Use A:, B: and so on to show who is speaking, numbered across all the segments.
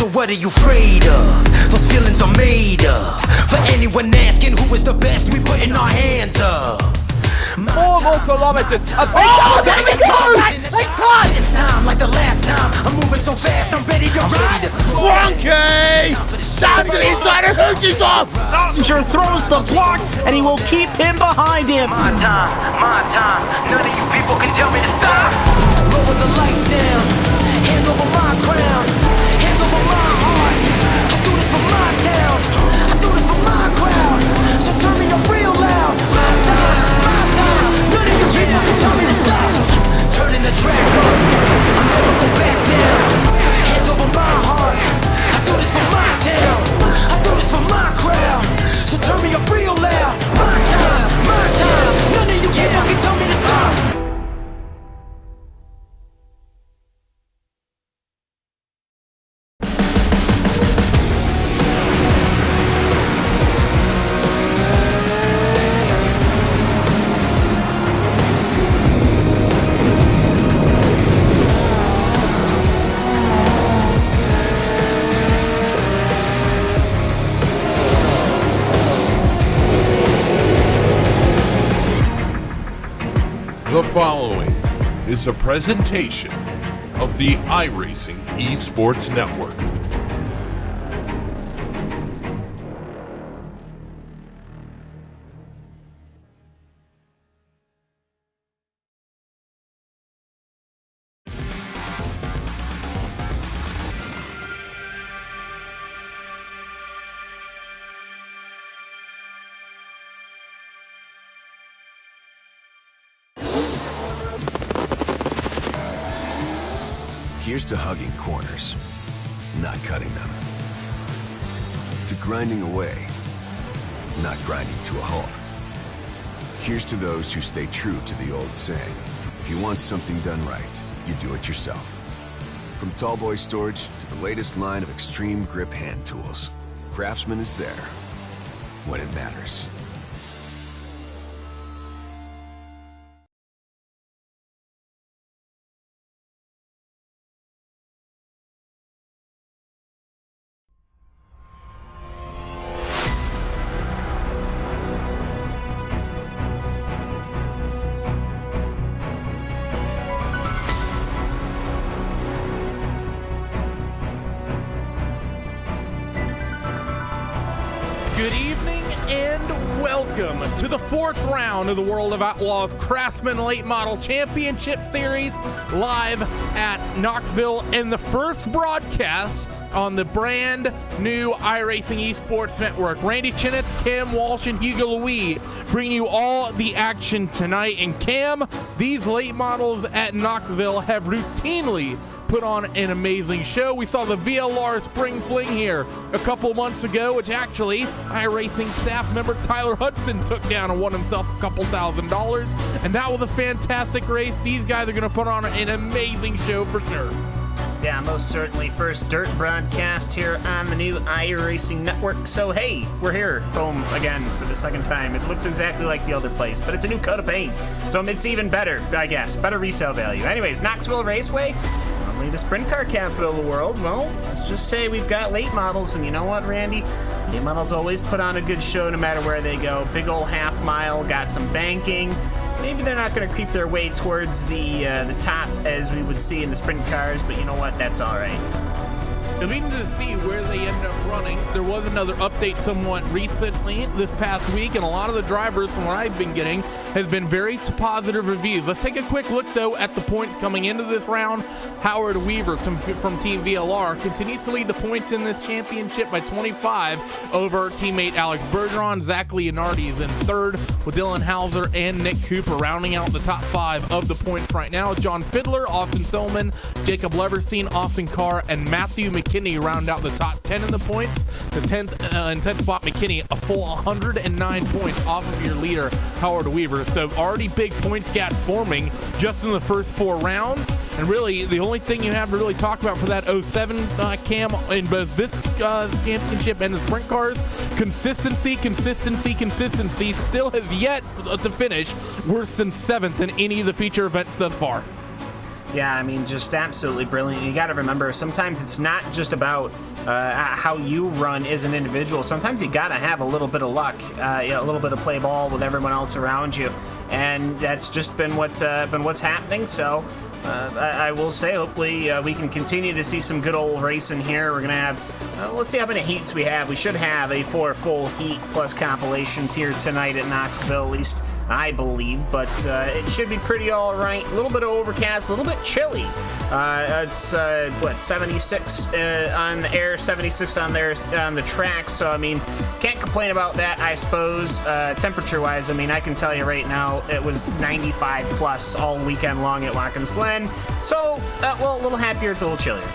A: So what are you afraid of? Those feelings are made up. For anyone asking who is the best, we putting our hands up.
B: 4 more kilometers. Oh, there we go! They touch!
A: This time, like the last time, I'm moving so fast, I'm ready to ride.
B: Frankie! Down to the inside of Hoosie's off!
C: Messenger throws the block, and he will keep him behind him.
A: My time. None of you people can tell me to stop. Lower the lights down. Hand over my crown. Hand over my heart. I do this for my town. I do this for my crowd. So turn me up real loud. My time. None of you people can tell me to stop. Turning the track up. I'll never go back down. Hand over my heart. I do this for my town. I do this for my crowd. So turn me up real loud. My time. None of you people can tell me to stop.
D: The following is a presentation of the iRacing Esports Network.
E: Here's to hugging corners, not cutting them. To grinding away, not grinding to a halt. Here's to those who stay true to the old saying, if you want something done right, you do it yourself. From Tallboy Storage to the latest line of extreme grip hand tools, Craftsman is there when it matters.
F: Good evening and welcome to the 4th round of the World of Outlaws Craftsman Late Model Championship Series live at Knoxville, and the first broadcast on the brand new iRacing Esports Network. Randy Cheneth, Cam Walsh, and Hugo Louis bring you all the action tonight. And Cam, these late models at Knoxville have routinely put on an amazing show. We saw the VLR Spring Fling here a couple months ago, which actually iRacing staff member Tyler Hudson took down and won himself a couple $1,000. And that was a fantastic race. These guys are going to put on an amazing show for sure.
C: Yeah, most certainly. First dirt broadcast here on the new iRacing Network. So, hey, we're here, home again for the second time. It looks exactly like the other place, but it's a new coat of paint. So it's even better, I guess. Better resale value. Anyways, Knoxville Raceway, normally the sprint car capital of the world. Well, let's just say we've got late models, and you know what, Randy? Late models always put on a good show no matter where they go. Big old half mile, got some banking. Maybe they're not going to creep their way towards the top as we would see in the sprint cars, but you know what? That's all right.
F: It'll be interesting to see where they end up running. There was another update somewhat recently this past week, and a lot of the drivers, from what I've been getting, has been very positive reviews. Let's take a quick look, though, at the points coming into this round. Howard Weaver from Team VLR continues to lead the points in this championship by 25 over teammate Alex Bergeron. Zach Leonardi is in third, with Dylan Hauser and Nick Cooper rounding out the top 5 of the points right now. John Fiddler, Austin Solman, Jacob Leverstein, Austin Carr, and Matthew McKinney round out the top 10 in the points. The 10th spot, McKinney, a full 109 points off of your leader, Howard Weaver. So already big points gap forming just in the first 4 rounds. And really, the only thing you have to really talk about for that 07 Cam in both this championship and the sprint cars, consistency still has yet to finish worse than 7th in any of the feature events thus far.
C: Yeah, I mean, just absolutely brilliant. You got to remember, sometimes it's not just about how you run as an individual. Sometimes you got to have a little bit of luck, a little bit of play ball with everyone else around you, and that's just been what's happening. So I will say, hopefully, we can continue to see some good old racing here. We're gonna have, let's see how many heats we have. We should have a 4 full heat plus compilation here tonight at Knoxville, at least I believe, but it should be pretty all right. A little bit of overcast, a little bit chilly. It's 76 on the air, 76 on the track. So I mean, can't complain about that, I suppose. Temperature-wise, I mean, I can tell you right now, it was 95 plus all weekend long at Watkins Glen. So, well, a little happier. It's a little chillier.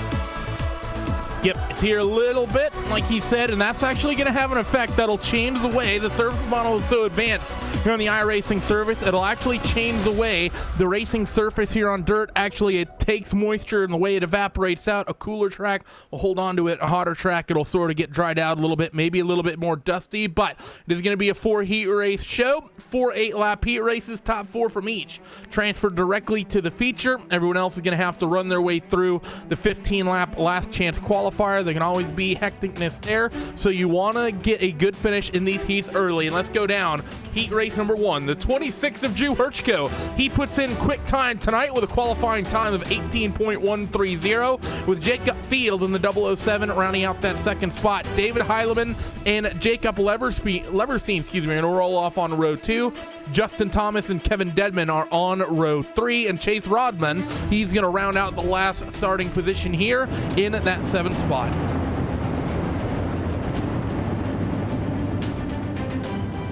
F: Yep, it's here a little bit, like he said, and that's actually going to have an effect that'll change the way the service model is so advanced here on the iRacing service. It'll actually change the way the racing surface here on dirt, actually it takes moisture and the way it evaporates out. A cooler track will hold on to it. A hotter track, it'll sort of get dried out a little bit, maybe a little bit more dusty, but it is going to be a 4 heat race show, 4 8-lap heat races, top 4 from each. Transferred directly to the feature. Everyone else is going to have to run their way through the 15-lap last chance qualifier. There can always be hecticness there, so you want to get a good finish in these heats early. And let's go down. Heat race number 1, the 26 of Drew Hirschko. He puts in quick time tonight with a qualifying time of 18.130, with Jacob Fields in the 007 rounding out that second spot. David Heilemann and Jacob Leverstein, are going to roll off on row 2. Justin Thomas and Kevin Dedman are on row 3, and Chase Rodman, he's going to round out the last starting position here in that 7th spot.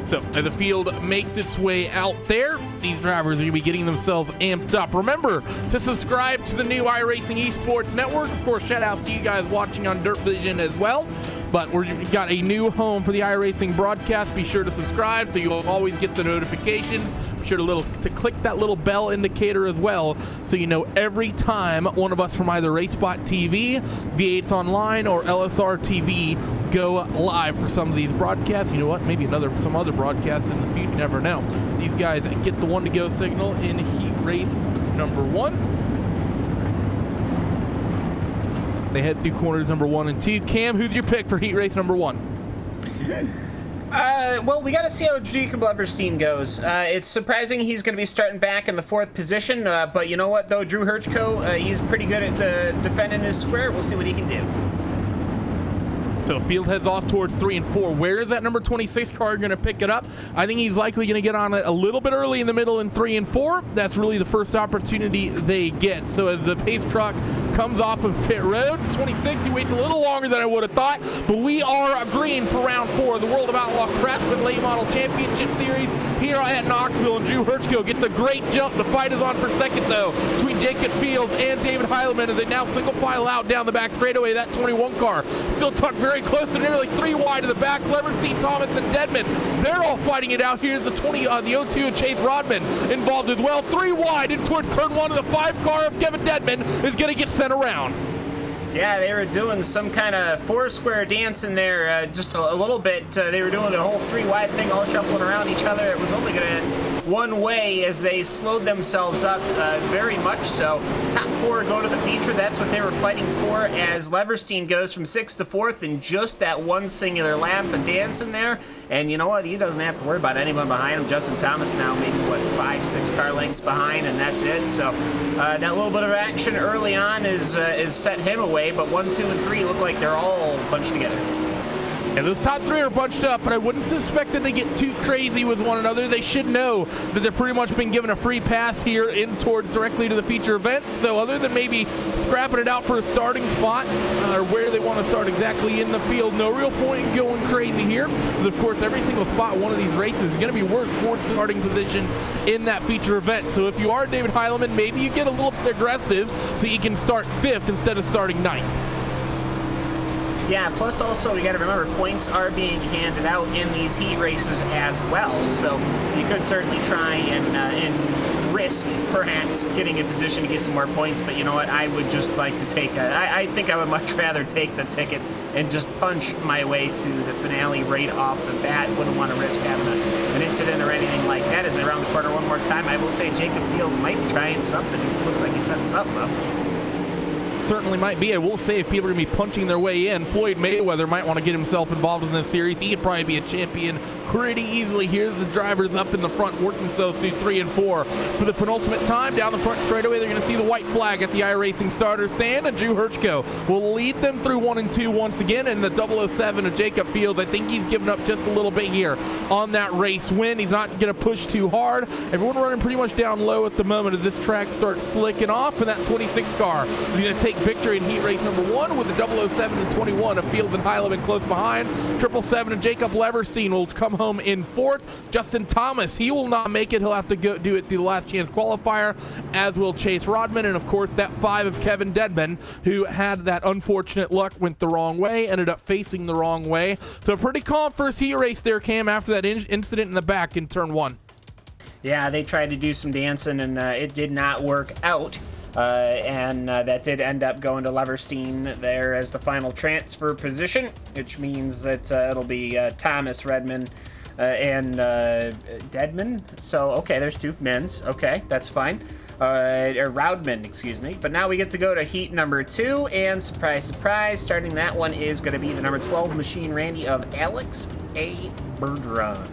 F: So as the field makes its way out there, these drivers are going to be getting themselves amped up. Remember to subscribe to the new iRacing Esports Network. Of course, shout outs to you guys watching on Dirt Vision as well. But we've got a new home for the iRacing broadcast. Be sure to subscribe so you'll always get the notifications. Be sure to click that little bell indicator as well so you know every time one of us from either RaceBot TV, V8's Online, or LSR TV go live for some of these broadcasts. You know what? Maybe some other broadcasts in the future. You never know. These guys get the one-to-go signal in heat race number 1. They head through corners number 1 and 2. Cam, who's your pick for heat race number 1?
C: Well, we got to see how Jacob Leverstein goes. It's surprising he's going to be starting back in the 4th position, but you know what, though? Drew Hirschko, he's pretty good at defending his square. We'll see what he can do.
F: So field heads off towards 3 and 4. Where is that number 26 car going to pick it up? I think he's likely going to get on it a little bit early in the middle in 3 and 4. That's really the first opportunity they get. So as the pace truck comes off of pit road, 26, he waits a little longer than I would have thought, but we are green for round 4 of the World of Outlaws Craftsman Late Model Championship Series here at Knoxville, and Drew Hirschko gets a great jump. The fight is on for second, though, between Jacob Fields and David Heilemann as they now single file out down the back straightaway. That 21 car still tucked very close to nearly 3 wide to the back. Leverstein, Thomas, and Dedman, they're all fighting it out. Here's the 02 and Chase Rodman involved as well. 3 wide in towards turn 1 of the 5 car of Kevin Dedman is going to get sent around.
C: Yeah, they were doing some kind of 4-square dance in there just a little bit. They were doing a whole 3-wide thing, all shuffling around each other. It was only going to one way as they slowed themselves up very much so. Top 4 go to the feature. That's what they were fighting for as Leverstein goes from 6th to 4th in just that one singular lap of dancing there. And you know what? He doesn't have to worry about anyone behind him. Justin Thomas now maybe, 5-6 car lengths behind, and that's it. So that little bit of action early on is set him away, but 1, 2, and 3 look like they're all bunched together.
F: And those top 3 are bunched up, but I wouldn't suspect that they get too crazy with one another. They should know that they're pretty much been given a free pass here in towards directly to the feature event. So other than maybe scrapping it out for a starting spot or where they want to start exactly in the field, no real point in going crazy here. Because of course, every single spot in one of these races is going to be worth 4 starting positions in that feature event. So if you are David Heilemann, maybe you get a little bit aggressive so you can start 5th instead of starting 9th.
C: Yeah, plus also you got to remember points are being handed out in these heat races as well, so you could certainly try and risk perhaps getting a position to get some more points, but you know what? I would just like to take I think I would much rather take the ticket and just punch my way to the finale right off the bat. Wouldn't want to risk having an incident or anything like that. As they round the corner one more time, I will say Jacob Fields might be trying something. He looks like he's setting something up.
F: Certainly might be. I will say if people are going to be punching their way in, Floyd Mayweather might want to get himself involved in this series. He could probably be a champion pretty easily. Here's the drivers up in the front working themselves through 3 and 4. For the penultimate time, down the front straightaway, they're going to see the white flag at the iRacing starter stand, and Drew Hirschko will lead them through 1 and 2 once again, and the 007 of Jacob Fields. I think he's given up just a little bit here on that race win. He's not going to push too hard. Everyone running pretty much down low at the moment as this track starts slicking off, and that 26 car is going to take victory in heat race number 1 with the 007 and 21 of Fields and Heileman close behind. 777 and Jacob Leverstein will come home in 4th. Justin Thomas, he will not make it. He'll have to go do it through the last chance qualifier, as will Chase Rodman, and of course that 5 of Kevin Dedman, who had that unfortunate luck, went the wrong way, ended up facing the wrong way. So a pretty calm first heat race there, Cam, after that incident in the back in turn 1.
C: Yeah, they tried to do some dancing, and it did not work out. And that did end up going to Leverstein there as the final transfer position, which means that it'll be Thomas, Redman, and Dedman. So, okay, there's 2 men's. Okay, that's fine. Or Roudman, excuse me. But now we get to go to heat number 2, and surprise, surprise, starting that one is going to be the number 12 Machine Randy of Alex A. Bergeron.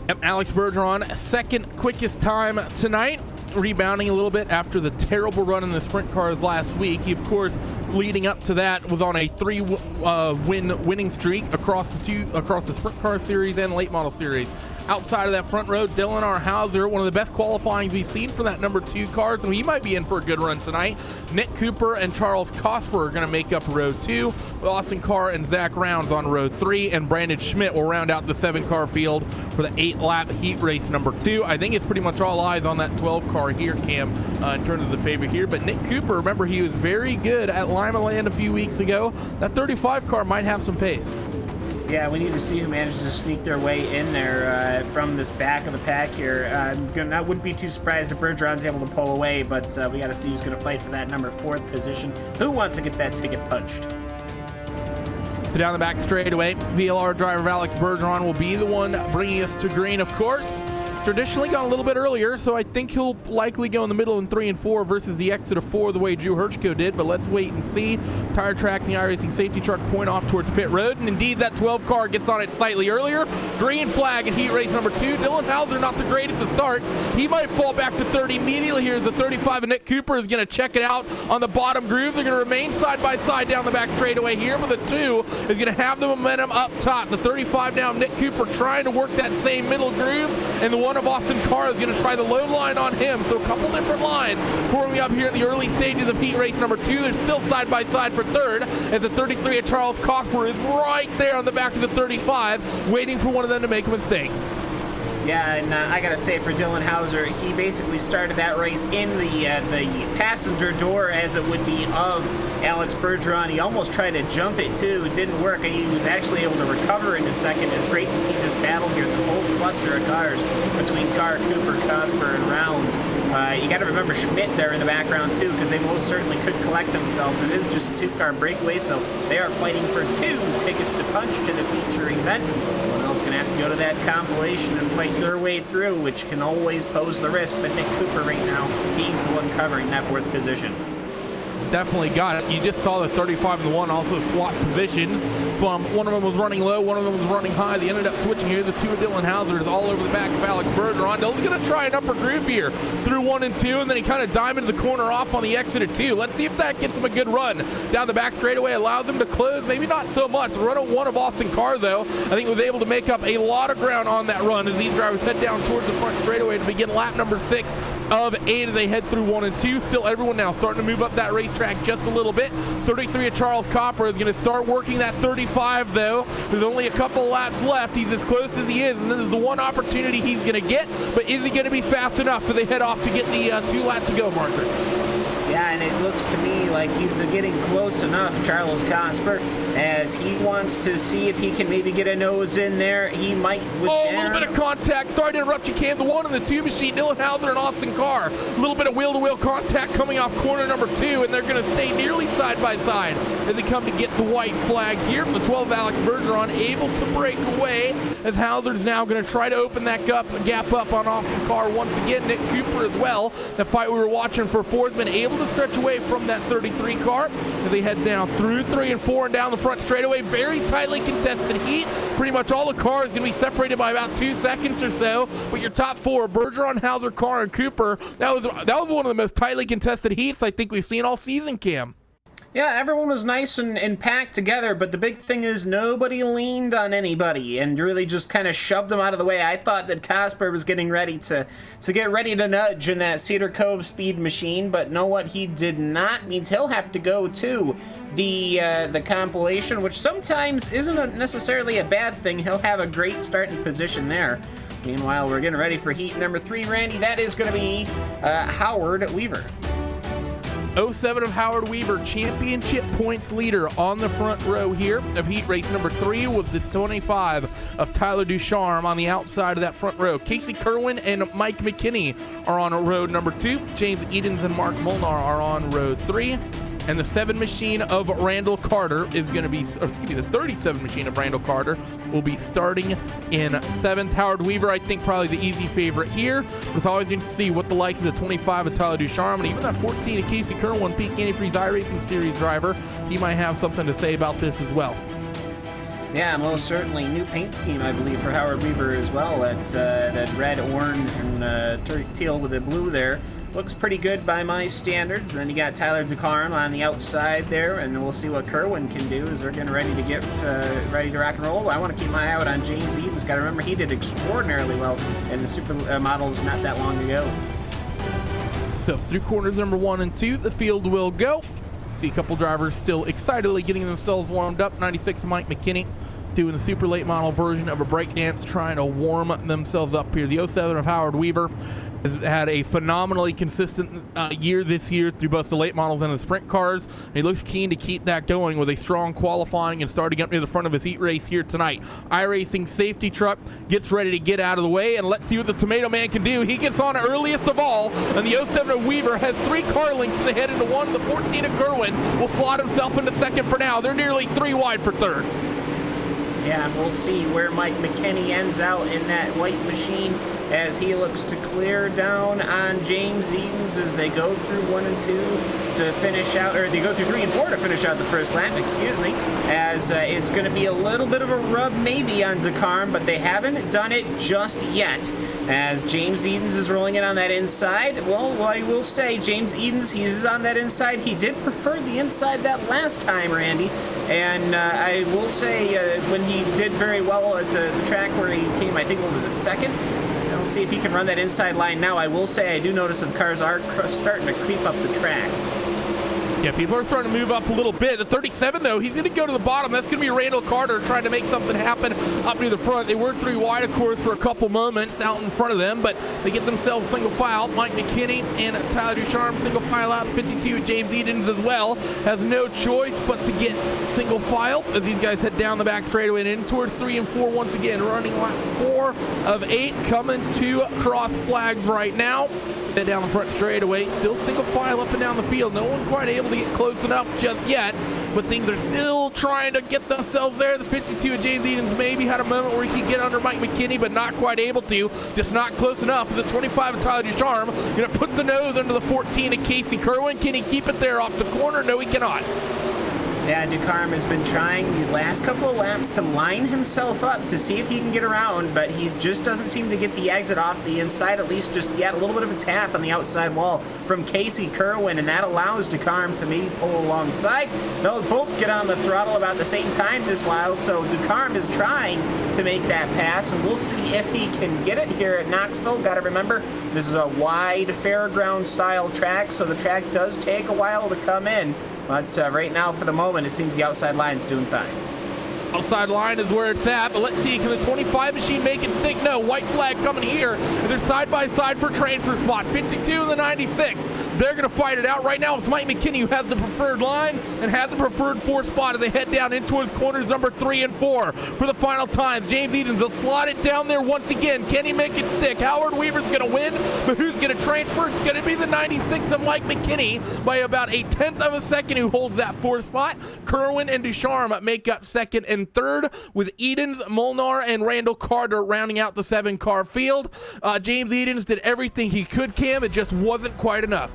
F: Yep, Alex Bergeron, second quickest time tonight, rebounding a little bit after the terrible run in the sprint cars last week. He, of course, leading up to that, was on a 3-win streak across the sprint car series and late model series. Outside of that front row, Dylan R. Hauser, one of the best qualifying we've seen for that number 2 car, so he might be in for a good run tonight. Nick Cooper and Charles Cosper are going to make up row 2, with Austin Carr and Zach Rounds on row 3, and Brandon Schmidt will round out the 7-car field for the 8-lap heat race number 2. I think it's pretty much all eyes on that 12 car here, Cam, in terms of the favorite here. But Nick Cooper, remember, he was very good at Lima Land a few weeks ago. That 35 car might have some pace.
C: Yeah, we need to see who manages to sneak their way in there from this back of the pack here. I wouldn't be too surprised if Bergeron's able to pull away, but we got to see who's going to fight for that number 4th position. Who wants to get that ticket punched?
F: So down the back straightaway, VLR driver Alex Bergeron will be the one bringing us to green, of course. Traditionally gone a little bit earlier, so I think he'll likely go in the middle in 3 and 4 versus the exit of 4 the way Drew Hirschko did, but let's wait and see. Tire Tracks and the iRacing safety truck point off towards pit road, and indeed that 12 car gets on it slightly earlier. Green flag in heat race number 2. Dylan Hauser, not the greatest of starts. He might fall back to 30 immediately here as the 35 of Nick Cooper is going to check it out on the bottom groove. They're going to remain side by side down the back straightaway here, but the 2 is going to have the momentum up top. The 35 now, Nick Cooper trying to work that same middle groove, and the 1 of Austin Carr is going to try the low line on him. So a couple different lines forming up here in the early stages of heat race number 2. They're still side by side for 3rd as the 33 of Charles Cosper is right there on the back of the 35, waiting for one of them to make a mistake.
C: Yeah, and I gotta say for Dylan Hauser, he basically started that race in the passenger door, as it would be, of Alex Bergeron. He almost tried to jump it too. It didn't work. He was actually able to recover into second. It's great to see this battle here, this whole cluster of cars between Carr, Cooper, Cosper, and Rounds. You got to remember Schmidt there in the background too, because they most certainly could collect themselves. It is just a 2-car breakaway, so they are fighting for 2 tickets to punch to the feature event. It's going to have to go to that compilation and fight their way through, which can always pose the risk. But Nick Cooper right now, he's the one covering that 4th position.
F: Definitely got it. You just saw the 35 and the 1 also swap positions. From one of them was running low, one of them was running high. They ended up switching here. The 2 of Dylan Hauser is all over the back of Alex Bergeron. Dylan's going to try an upper groove here through 1 and 2, and then he kind of diamonded the corner off on the exit of 2. Let's see if that gets him a good run down the back straightaway, allows them to close. Maybe not so much. The run of 1 of Austin Carr, though, I think was able to make up a lot of ground on that run as these drivers head down towards the front straightaway to begin lap number 6 of 8 as they head through 1 and 2. Still everyone now starting to move up that racetrack just a little bit. 33 of Charles Copper is going to start working that 35, though. There's only a couple laps left. He's as close as he is, and this is the one opportunity he's going to get, but is he going to be fast enough for they head off to get the 2-lap to go marker?
C: Yeah, and it looks to me like he's getting close enough, Charles Casper, as he wants to see if he can maybe get a nose in there. He might.
F: A little bit of contact. Sorry to interrupt you, Cam. The 1 and the 2 machine, Dylan Hauser and Austin Carr. A little bit of wheel-to-wheel contact coming off corner number 2, and they're going to stay nearly side by side as they come to get the white flag here. The 12 Alex Bergeron able to break away as Hauser's now going to try to open that gap up on Austin Carr once again. Nick Cooper as well. The fight we were watching for 4th, been able to stretch away from that 33 car as they head down through 3 and 4 and down the front straightaway. Very tightly contested heat. Pretty much all the cars going to be separated by about 2 seconds or so. But your top 4, Bergeron, Hauser, Carr, and Cooper, that was one of the most tightly contested heats I think we've seen all season, Cam.
C: Yeah, everyone was nice and packed together, but the big thing is nobody leaned on anybody and really just kind of shoved them out of the way. I thought that Casper was getting ready to get ready to nudge in that Cedar Cove speed machine, but know what? He did not. Means he'll have to go to the compilation, which sometimes isn't necessarily a bad thing. He'll have a great starting position there. Meanwhile, we're getting ready for heat number 3, Randy. That is going to be Howard Weaver.
F: 07 of Howard Weaver, championship points leader on the front row here of heat race number 3 was the 25 of Tyler Ducharme on the outside of that front row. Casey Kerwin and Mike McKinney are on road number 2. James Edens and Mark Molnar are on road 3. And the 7 machine of Randall Carter is going to be, the 37 machine of Randall Carter will be starting in 7th. Howard Weaver, I think, probably the easy favorite here. It's always going to see what the likes of the 25 of Tyler Ducharme and even that 14 of Casey Kerwin, Peak Antifreeze iRacing Series driver, he might have something to say about this as well.
C: Yeah, most certainly. New paint scheme, I believe, for Howard Weaver as well. That red, orange, and teal with the blue there. Looks pretty good by my standards. Then you got Tyler Ducharme on the outside there, and we'll see what Kerwin can do as they're getting ready to get ready to rock and roll. I want to keep my eye out on James Edens. Got to remember he did extraordinarily well in the super models not that long ago.
F: So through corners number 1 and 2, the field will go. See a couple drivers still excitedly getting themselves warmed up. 96 Mike McKinney doing the super late model version of a breakdance, trying to warm themselves up here. The 07 of Howard Weaver has had a phenomenally consistent year this year through both the late models and the sprint cars. And he looks keen to keep that going with a strong qualifying and starting up near the front of his heat race here tonight. iRacing safety truck gets ready to get out of the way, and let's see what the Tomato Man can do. He gets on earliest of all, and the 07 of Weaver has 3 car links to head into 1. The 14 of Kerwin will slot himself into 2nd for now. They're nearly 3 wide for 3rd.
C: Yeah, and we'll see where Mike McKinney ends out in that white machine as he looks to clear down on James Edens as they go through 1 and 2 to finish out, or they go through 3 and 4 to finish out the first lap, excuse me, as it's going to be a little bit of a rub maybe on Ducharme, but they haven't done it just yet as James Edens is rolling in on that inside. Well, I will say, James Edens, he's on that inside. He did prefer the inside that last time, Randy. And I will say when he did very well at the track where he came, I think, what was it, 2nd? We'll see if he can run that inside line now. I will say I do notice that the cars are starting to creep up the track.
F: Yeah, people are starting to move up a little bit. The 37, though, he's going to go to the bottom. That's going to be Randall Carter trying to make something happen up near the front. They were 3 wide, of course, for a couple moments out in front of them, but they get themselves single file. Mike McKinney and Tyler Ducharme single file out. 52, James Edens as well has no choice but to get single file as these guys head down the back straightaway and in towards 3 and 4 once again. Running lap 4 of 8, coming to cross flags right now. Head down the front straightaway, still single file up and down the field. No one quite able to get close enough just yet, but things are still trying to get themselves there. The 52 of James Edens maybe had a moment where he could get under Mike McKinney, but not quite able to. Just not close enough. The 25 of Tyler Ducharme going to put the nose under the 14 of Casey Kerwin. Can he keep it there off the corner? No, he cannot.
C: Yeah, Ducharme has been trying these last couple of laps to line himself up to see if he can get around, but he just doesn't seem to get the exit off the inside, at least just yet. A little bit of a tap on the outside wall from Casey Kerwin, and that allows Ducharme to maybe pull alongside. They'll both get on the throttle about the same time this while, so Ducharme is trying to make that pass, and we'll see if he can get it here at Knoxville. Got to remember, this is a wide fairground-style track, so the track does take a while to come in. But right now, for the moment, it seems the outside line's doing fine.
F: Outside line is where it's at, but let's see, can the 25 machine make it stick? No, white flag coming here. They're side by side for transfer spot. 52 and the 96. They're going to fight it out right now. It's Mike McKinney who has the preferred line and has the preferred 4 spot as they head down in towards corners number 3 and 4 for the final times. James Edens will slot it down there once again. Can he make it stick? Howard Weaver's going to win, but who's going to transfer? It's going to be the 96 of Mike McKinney by about 1/10 of a second, who holds that 4 spot. Kerwin and Ducharme make up 2nd and 3rd, with Edens, Molnar, and Randall Carter rounding out the 7-car field. James Edens did everything he could, Cam. It just wasn't quite enough.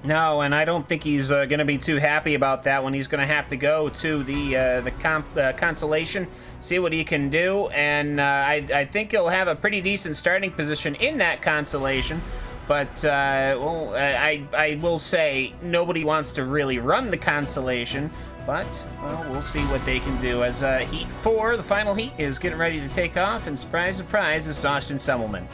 C: No, and I don't think he's going to be too happy about that when he's going to have to go to the consolation, see what he can do, and I think he'll have a pretty decent starting position in that consolation. But, well, I will say nobody wants to really run the consolation, but, well, we'll see what they can do as Heat 4, the final heat, is getting ready to take off, and surprise, surprise, it's Austin Semmelman.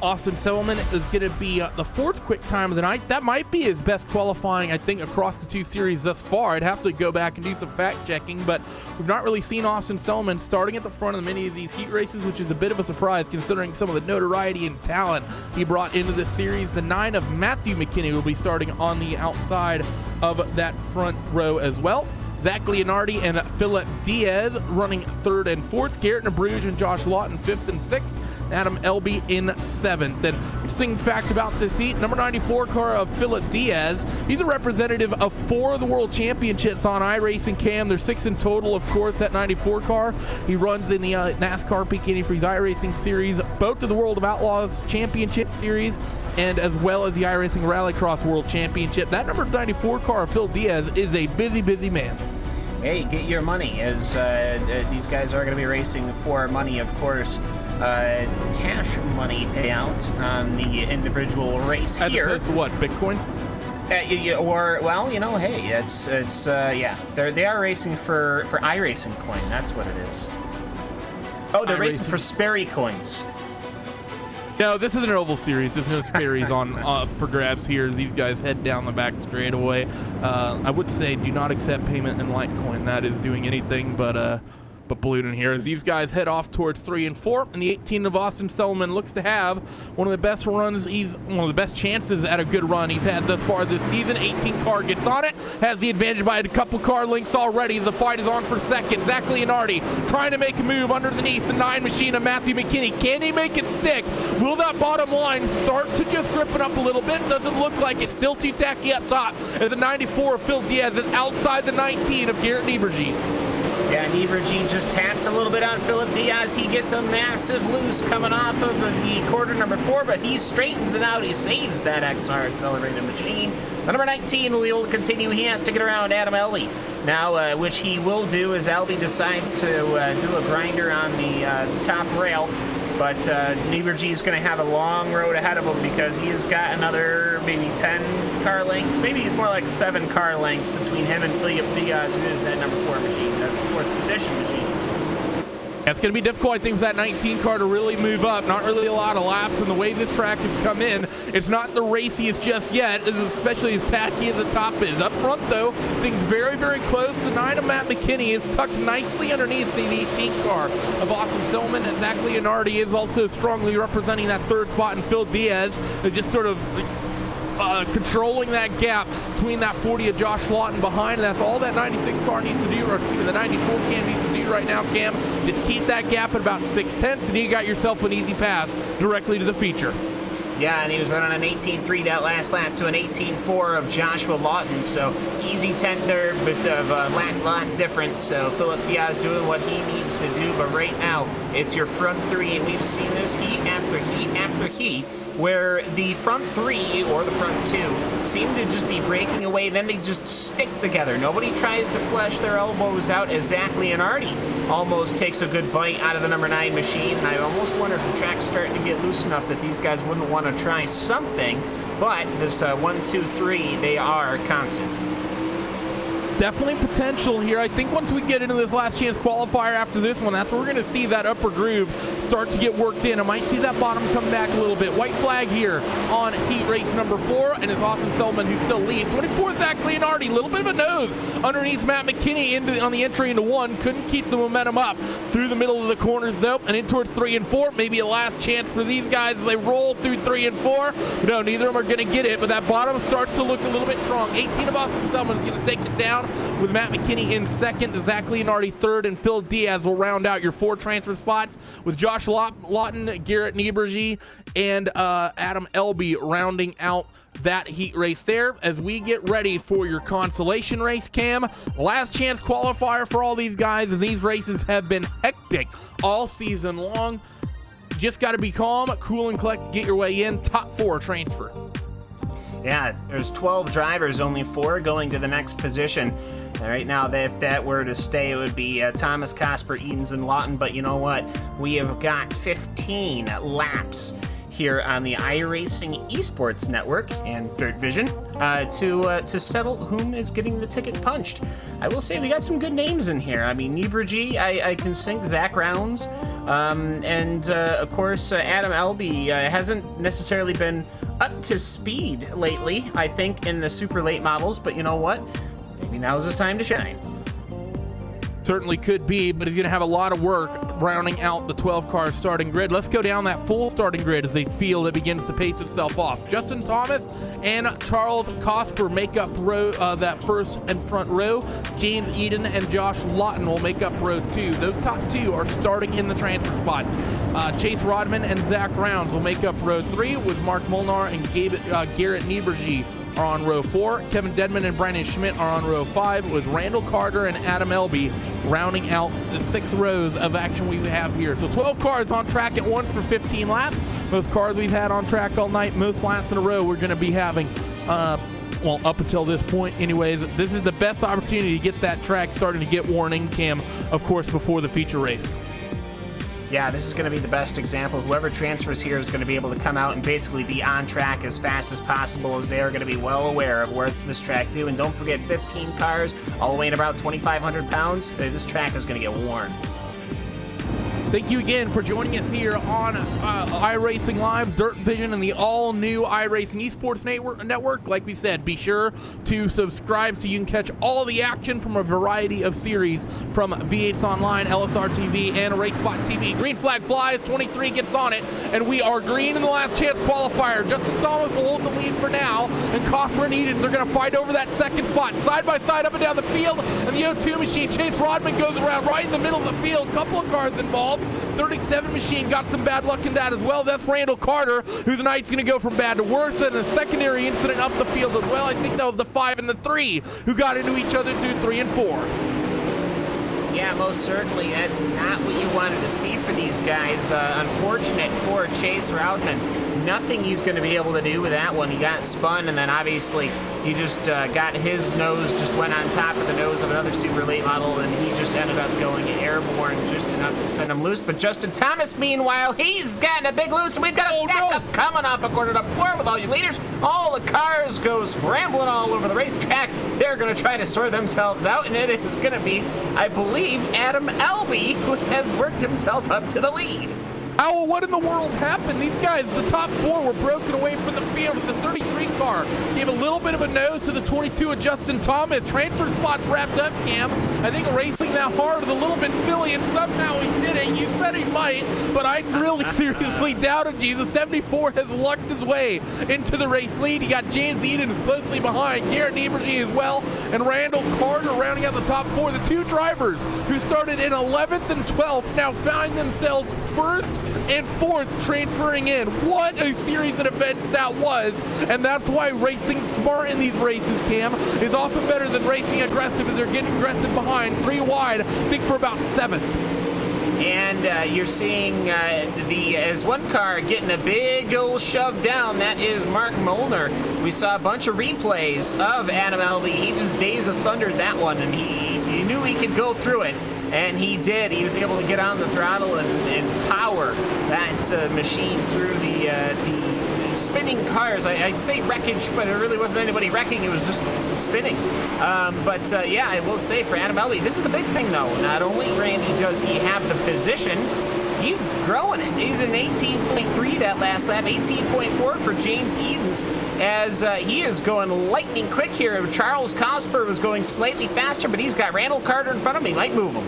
F: Austin Semmelman is going to be the 4th quick time of the night. That might be his best qualifying, I think, across the 2 series thus far. I'd have to go back and do some fact checking, but we've not really seen Austin Semmelman starting at the front of many of these heat races, which is a bit of a surprise considering some of the notoriety and talent he brought into this series. The 9 of Matthew McKinney will be starting on the outside of that front row as well. Zach Leonardi and Philip Diaz running 3rd and 4th. Garrett Nabruge and Josh Lawton 5th and 6th. Adam Elby in 7th. Then, interesting fact about this heat, number 94 car of Philip Diaz. He's a representative of 4 of the World Championships on iRacing, Cam. There's 6 in total, of course, that 94 car. He runs in the NASCAR Peak Antifreeze iRacing Series, both of the World of Outlaws Championship Series, and as well as the iRacing Rallycross World Championship. That number 94 car of Phil Diaz is a busy, busy man.
C: Hey, get your money, as these guys are going to be racing for money, of course. Cash money payout on the individual race here.
F: As opposed to what, Bitcoin?
C: Or, well, you know, hey, it's yeah, they are racing for iRacing coin. That's what it is. Oh, they're racing for Sperry coins.
F: No, this is an oval series. There's no Sperry's on for grabs here as these guys head down the back straightaway. I would say do not accept payment in Litecoin. That is doing anything but balloon in here as these guys head off towards 3 and 4, and the 18 of Austin Semmelman looks to have one of the best runs. He's one of the best chances at a good run he's had thus far this season. 18 car gets on it, has the advantage by a couple car lengths already. The fight is on for 2nd. Zach Leonardi trying to make a move underneath the 9 machine of Matthew McKinney. Can he make it stick? Will that bottom line start to just grip it up a little bit? Doesn't look like it's still too tacky up top as the 94 of Phil Diaz is outside the 19 of Garrett Nieberge.
C: Yeah, Nieberge just taps a little bit on Philip Diaz. He gets a massive loose coming off of the quarter number 4, but he straightens it out. He saves that XR accelerated machine. The number 19 will be able to continue. He has to get around Adam Elby. Now, which he will do as Elby decides to do a grinder on the top rail. But Nieberge is going to have a long road ahead of him because he has got another maybe 10 car lengths. Maybe he's more like 7 car lengths between him and Philip Diaz, who is that number 4 machine, that 4th position machine.
F: It's going to be difficult, I think, for that 19 car to really move up. Not really a lot of laps, and the way this track has come in, it's not the raciest just yet, especially as tacky as the top is. Up front, though, things very, very close. The 9 of Matt McKinney is tucked nicely underneath the 18 car of Austin Semmelman. Zach Leonardi is also strongly representing that 3rd spot, and Phil Diaz is just sort of controlling that gap between that 40 of Josh Lawton behind, and that's all that 96 car needs to do, or excuse me, the 94 Cam needs to do right now, Cam. Just keep that gap at about 6/10, and you got yourself an easy pass directly to the feature.
C: Yeah, and he was running an 18.3 that last lap to an 18.4 of Joshua Lawton, so easy 10th there, but of lap difference. So Philip Diaz doing what he needs to do, but right now it's your front 3, and we've seen this heat after heat after heat, where the front 3 or the front 2 seem to just be breaking away, then they just stick together. Nobody tries to flesh their elbows out as Zach Leonardi almost takes a good bite out of the number 9 machine. I almost wonder if the track's starting to get loose enough that these guys wouldn't want to try something, but this 1, 2, 3, they are constant.
F: definitely potential here. I think once we get into this last chance qualifier after this one, that's where we're going to see that upper groove start to get worked in. I might see that bottom come back a little bit. White flag here on heat race number 4, and it's Austin Feldman who still leads. 24, Zach Leonardi, a little bit of a nose underneath Matt McKinney on the entry into 1. Couldn't keep the momentum up through the middle of the corners, though, and in towards 3 and 4. Maybe a last chance for these guys as they roll through 3 and 4. No, neither of them are going to get it, but that bottom starts to look a little bit strong. 18 of Austin Feldman is going to take it down with Matt McKinney in second, Zach Leonardi third, and Phil Diaz will round out your 4 transfer spots with Josh Lawton, Garrett Nieberge, and Adam Elby rounding out that heat race there as we get ready for your consolation race, Cam. Last chance qualifier for all these guys, and these races have been hectic all season long. Just got to be calm, cool, and collect, get your way in. Top 4 transfer.
C: Yeah, there's 12 drivers, only 4 going to the next position. Right now, if that were to stay, it would be Thomas, Casper, Edens, and Lawton. But you know what? We have got 15 laps here on the iRacing Esports Network and Dirt Vision to settle whom is getting the ticket punched. I will say we got some good names in here. I mean, Nieberge, I can sync Zach Rounds, and of course Adam Elby hasn't necessarily been up to speed lately, I think, in the super late models, but you know what? Maybe now's his time to shine.
F: Certainly could be, but he's going to have a lot of work rounding out the 12-car starting grid. Let's go down that full starting grid as they feel it begins to pace itself off. Justin Thomas and Charles Cosper make up that first and front row. James Eden and Josh Lawton will make up row 2. Those top 2 are starting in the transfer spots. Chase Rodman and Zach Rounds will make up row 3 with Mark Molnar and Garrett Nieberge are on row 4. Kevin Dedman and Brandon Schmidt are on row 5 with Randall Carter and Adam Elby rounding out the 6 rows of action we have here. So 12 cars on track at once for 15 laps. Most cars we've had on track all night, most laps in a row we're going to be having, well, up until this point anyways. This is the best opportunity to get that track starting to get worn in, Cam, of course, before the feature race.
C: Yeah, this is going to be the best example. Whoever transfers here is going to be able to come out and basically be on track as fast as possible, as they are going to be well aware of where this track do. And don't forget, 15 cars, all the way in about 2,500 pounds. This track is going to get worn.
F: Thank you again for joining us here on iRacing Live, Dirt Vision, and the all-new iRacing Esports Network. Like we said, be sure to subscribe so you can catch all the action from a variety of series from V8s Online, LSR TV, and RaceSpot TV. Green flag flies, 23 gets on it, and we are green in the last chance qualifier. Justin Thomas will hold the lead for now, and Cosper and Eden, they're going to fight over that second spot. Side by side up and down the field, and the O2 machine, Chase Rodman goes around right in the middle of the field. Couple of cars involved. 37 machine got some bad luck in that as well. That's Randall Carter, who tonight's going to go from bad to worse. And a secondary incident up the field as well. I think that was the 5 and the 3 who got into each other through 3 and 4.
C: Yeah, most certainly. That's not what you wanted to see for these guys. Unfortunate for Chase Rodman. Nothing he's going to be able to do with that one. He got spun, and then obviously he just got his nose, just went on top of the nose of another super late model, and he just ended up going airborne just enough to send him loose. But Justin Thomas, meanwhile, he's gotten a big loose, and we've got a stack up coming off a quarter up 4 with all your leaders. All the cars go scrambling all over the racetrack. They're going to try to sort themselves out, and it is going to be, I believe, Adam Elby who has worked himself up to the lead.
F: Owl, what in the world happened? These guys, the top 4 were broken away from the field with the 33 car. Gave a little bit of a nose to the 22 of Justin Thomas. Transfer spots wrapped up, Cam. I think racing that hard is a little bit silly, and somehow he did it. You said he might, but I really seriously doubted you. The 74 has lucked his way into the race lead. You got James Eden is closely behind, Garrett Nieberge as well, and Randall Carter rounding out the top 4. The 2 drivers who started in 11th and 12th now find themselves first and 4th transferring in. What a series of events that was, and that's why racing smart in these races, Cam, is often better than racing aggressive, as they're getting aggressive behind 3 wide, I think for about 7th.
C: And you're seeing as one car getting a big old shove down. That is Mark Molnar. We saw a bunch of replays of Adam Elby. He just Days of Thundered that one, and he knew he could go through it. And he did. He was able to get on the throttle and power that machine through the spinning cars. I'd say wreckage, but it really wasn't anybody wrecking. It was just spinning. Yeah, I will say for Adam Elby, this is the big thing, though. Not only, Randy, does he have the position, he's growing it. He's an 18.3 that last lap, 18.4 for James Edens, as he is going lightning quick here. Charles Cosper was going slightly faster, but he's got Randall Carter in front of him. He might move him.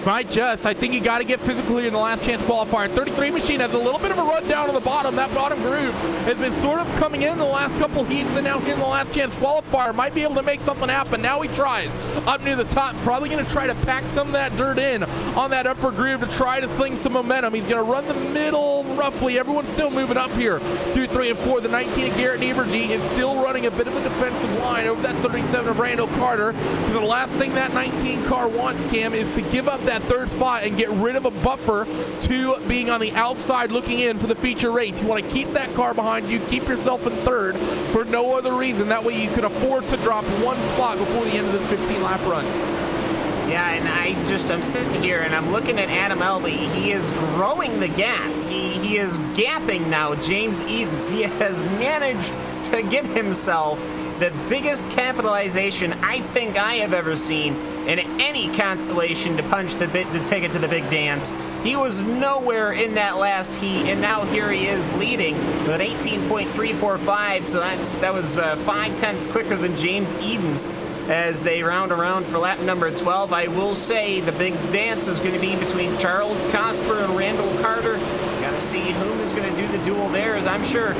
F: Might just. I think you got to get physical here in the last chance qualifier. 33 machine has a little bit of a run down on the bottom. That bottom groove has been sort of coming in the last couple heats, and now here in the last chance qualifier might be able to make something happen. Now he tries up near the top, probably going to try to pack some of that dirt in on that upper groove to try to sling some momentum. He's going to run the middle roughly. Everyone's still moving up here through 3 and 4. The 19 of Garrett Nieberge is still running a bit of a defensive line over that 37 of Randall Carter, because the last thing that 19 car wants, Cam, is to give up that third spot and get rid of a buffer to being on the outside looking in for the feature race. You want to keep that car behind you, keep yourself in third for no other reason. That way you can afford to drop one spot before the end of this 15-lap run.
C: Yeah, and I'm sitting here and I'm looking at Adam Elby. He is growing the gap. He is gapping now James Edens. He has managed to get himself the biggest capitalization I think I have ever seen in any constellation to punch the ticket to the big dance. He was nowhere in that last heat, and now here he is leading with an 18.345, so that was 5 tenths quicker than James Edens as they round around for lap number 12. I will say the big dance is going to be between Charles Cosper and Randall Carter. Got to see whom is going to do the duel there, as I'm sure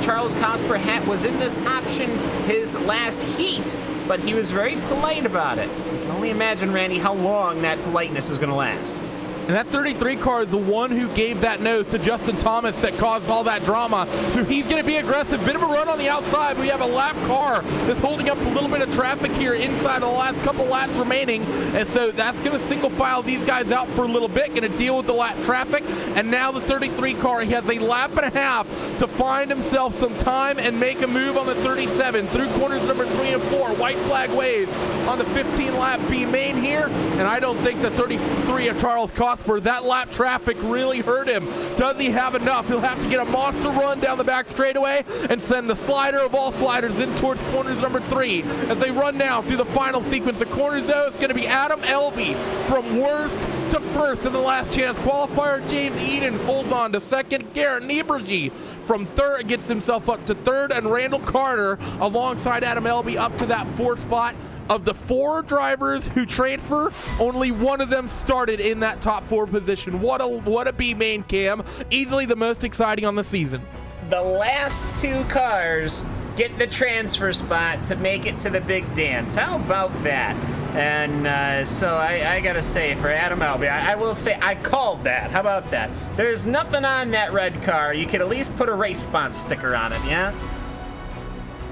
C: Charles Cosper was in this option his last heat, but he was very polite about it. You can only imagine, Randy, how long that politeness is going to last.
F: And that 33 car is the one who gave that nose to Justin Thomas that caused all that drama. So he's going to be aggressive. Bit of a run on the outside. We have a lap car that's holding up a little bit of traffic here inside of the last couple laps remaining. And so that's going to single file these guys out for a little bit, going to deal with the lap traffic. And now the 33 car, he has a lap and a half to find himself some time and make a move on the 37 through corners number 3 and 4. White flag waves on the 15-lap B main here. And I don't think the 33 of Charles Cosper, that lap traffic really hurt him. Does he have enough? He'll have to get a monster run down the back straightaway and send the slider of all sliders in towards corners number 3. As they run now through the final sequence of corners, though, it's going to be Adam Elby from worst to first in the last chance qualifier. James Edens holds on to second. Garrett Nieberge from third gets himself up to third, and Randall Carter alongside Adam Elby up to that 4th spot. Of the 4 drivers who transfer, only one of them started in that top 4 position. What a B main, Cam. Easily the most exciting on the season.
C: The last 2 cars get the transfer spot to make it to the big dance. How about that? And so I gotta say, for Adam Elby, I will say I called that. How about that? There's nothing on that red car. You could at least put a race sponsor sticker on it, yeah?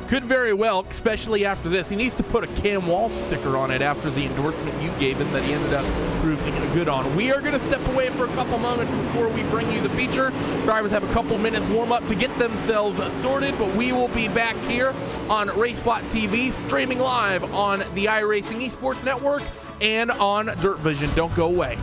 F: Could very well, especially after this. He needs to put a Cam Walsh sticker on it after the endorsement you gave him that he ended up proving good on. We are going to step away for a couple moments before we bring you the feature. Drivers have a couple minutes warm up to get themselves sorted, but we will be back here on RaceBot TV, streaming live on the iRacing Esports Network and on Dirt Vision. Don't go away.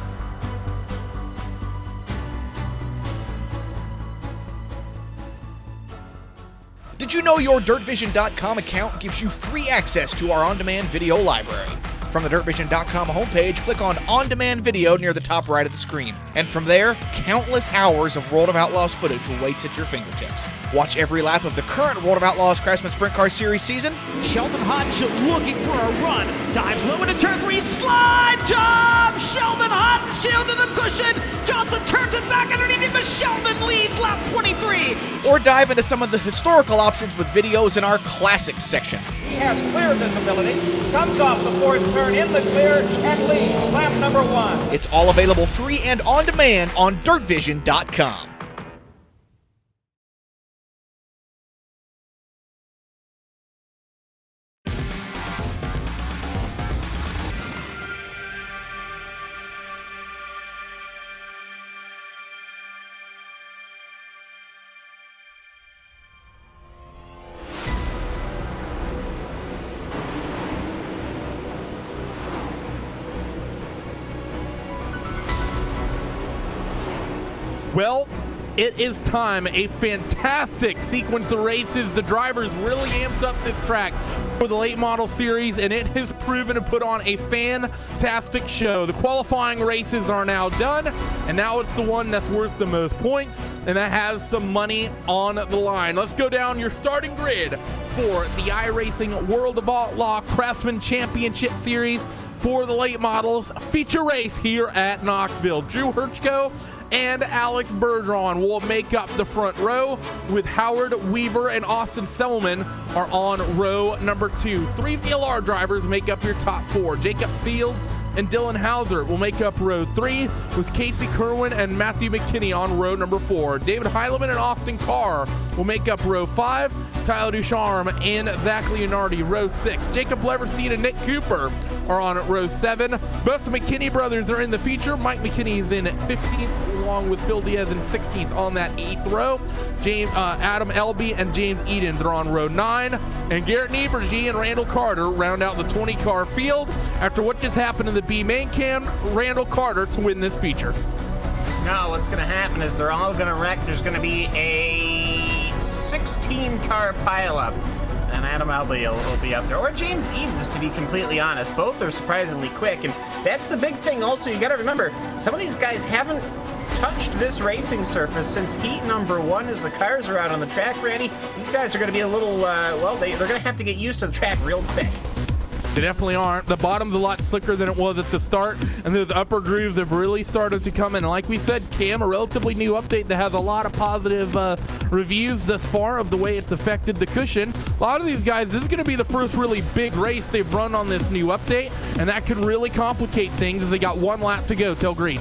B: Did you know your DirtVision.com account gives you free access to our on-demand video library? From the DirtVision.com homepage, click on On-Demand Video near the top right of the screen. And from there, countless hours of World of Outlaws footage awaits at your fingertips. Watch every lap of the current World of Outlaws Craftsman Sprint Car Series season.
G: Sheldon Hodge looking for a run. Dives low into turn 3. Slide job! Sheldon Hodge shield to the cushion. Johnson turns it back underneath him, but Sheldon leads lap 23.
B: Or dive into some of the historical options with videos in our Classics section.
H: He has clear visibility, comes off the 4th turn in the clear, and leads lap number 1.
B: It's all available free and on demand on DirtVision.com.
F: Well, It is time. A fantastic sequence of races. The drivers really amped up this track for the late model series, and it has proven to put on a fantastic show. The qualifying races are now done, and now it's the one that's worth the most points, and that has some money on the line. Let's go down your starting grid for the iRacing World of Outlaw Craftsman Championship Series for the late models feature race here at Knoxville. Drew Hirschko and Alex Bergeron will make up the front row, with Howard Weaver and Austin Selman are on row number 2. 3 VLR drivers make up your top 4. Jacob Fields and Dylan Hauser will make up row 3, with Casey Kerwin and Matthew McKinney on row number 4. David Heileman and Austin Carr will make up row 5. Tyler Ducharme and Zach Leonardi, row 6. Jacob Leverstein and Nick Cooper are on row 7. Both the McKinney brothers are in the feature. Mike McKinney is in 15th, along with Phil Diaz in 16th on that 8th row. Adam Elby and James Eden, they're on row 9. And Garrett Nieberge and Randall Carter round out the 20-car field. After what just happened in the B main cam, Randall Carter to win this feature.
C: Now what's going to happen is they're all going to wreck. There's going to be a 16-car pileup, and Adam Elby will be up there, or James Edens, to be completely honest. Both are surprisingly quick, and that's the big thing. Also, you got to remember, some of these guys haven't touched this racing surface since heat number 1. As the cars are out on the track, Randy, these guys are going to be a little, they're going to have to get used to the track real quick.
F: They definitely aren't. The bottom's a lot slicker than it was at the start, and those upper grooves have really started to come in. And like we said, Cam, a relatively new update that has a lot of positive reviews thus far of the way it's affected the cushion. A lot of these guys, this is going to be the first really big race they've run on this new update, and that could really complicate things as they got 1 lap to go till green.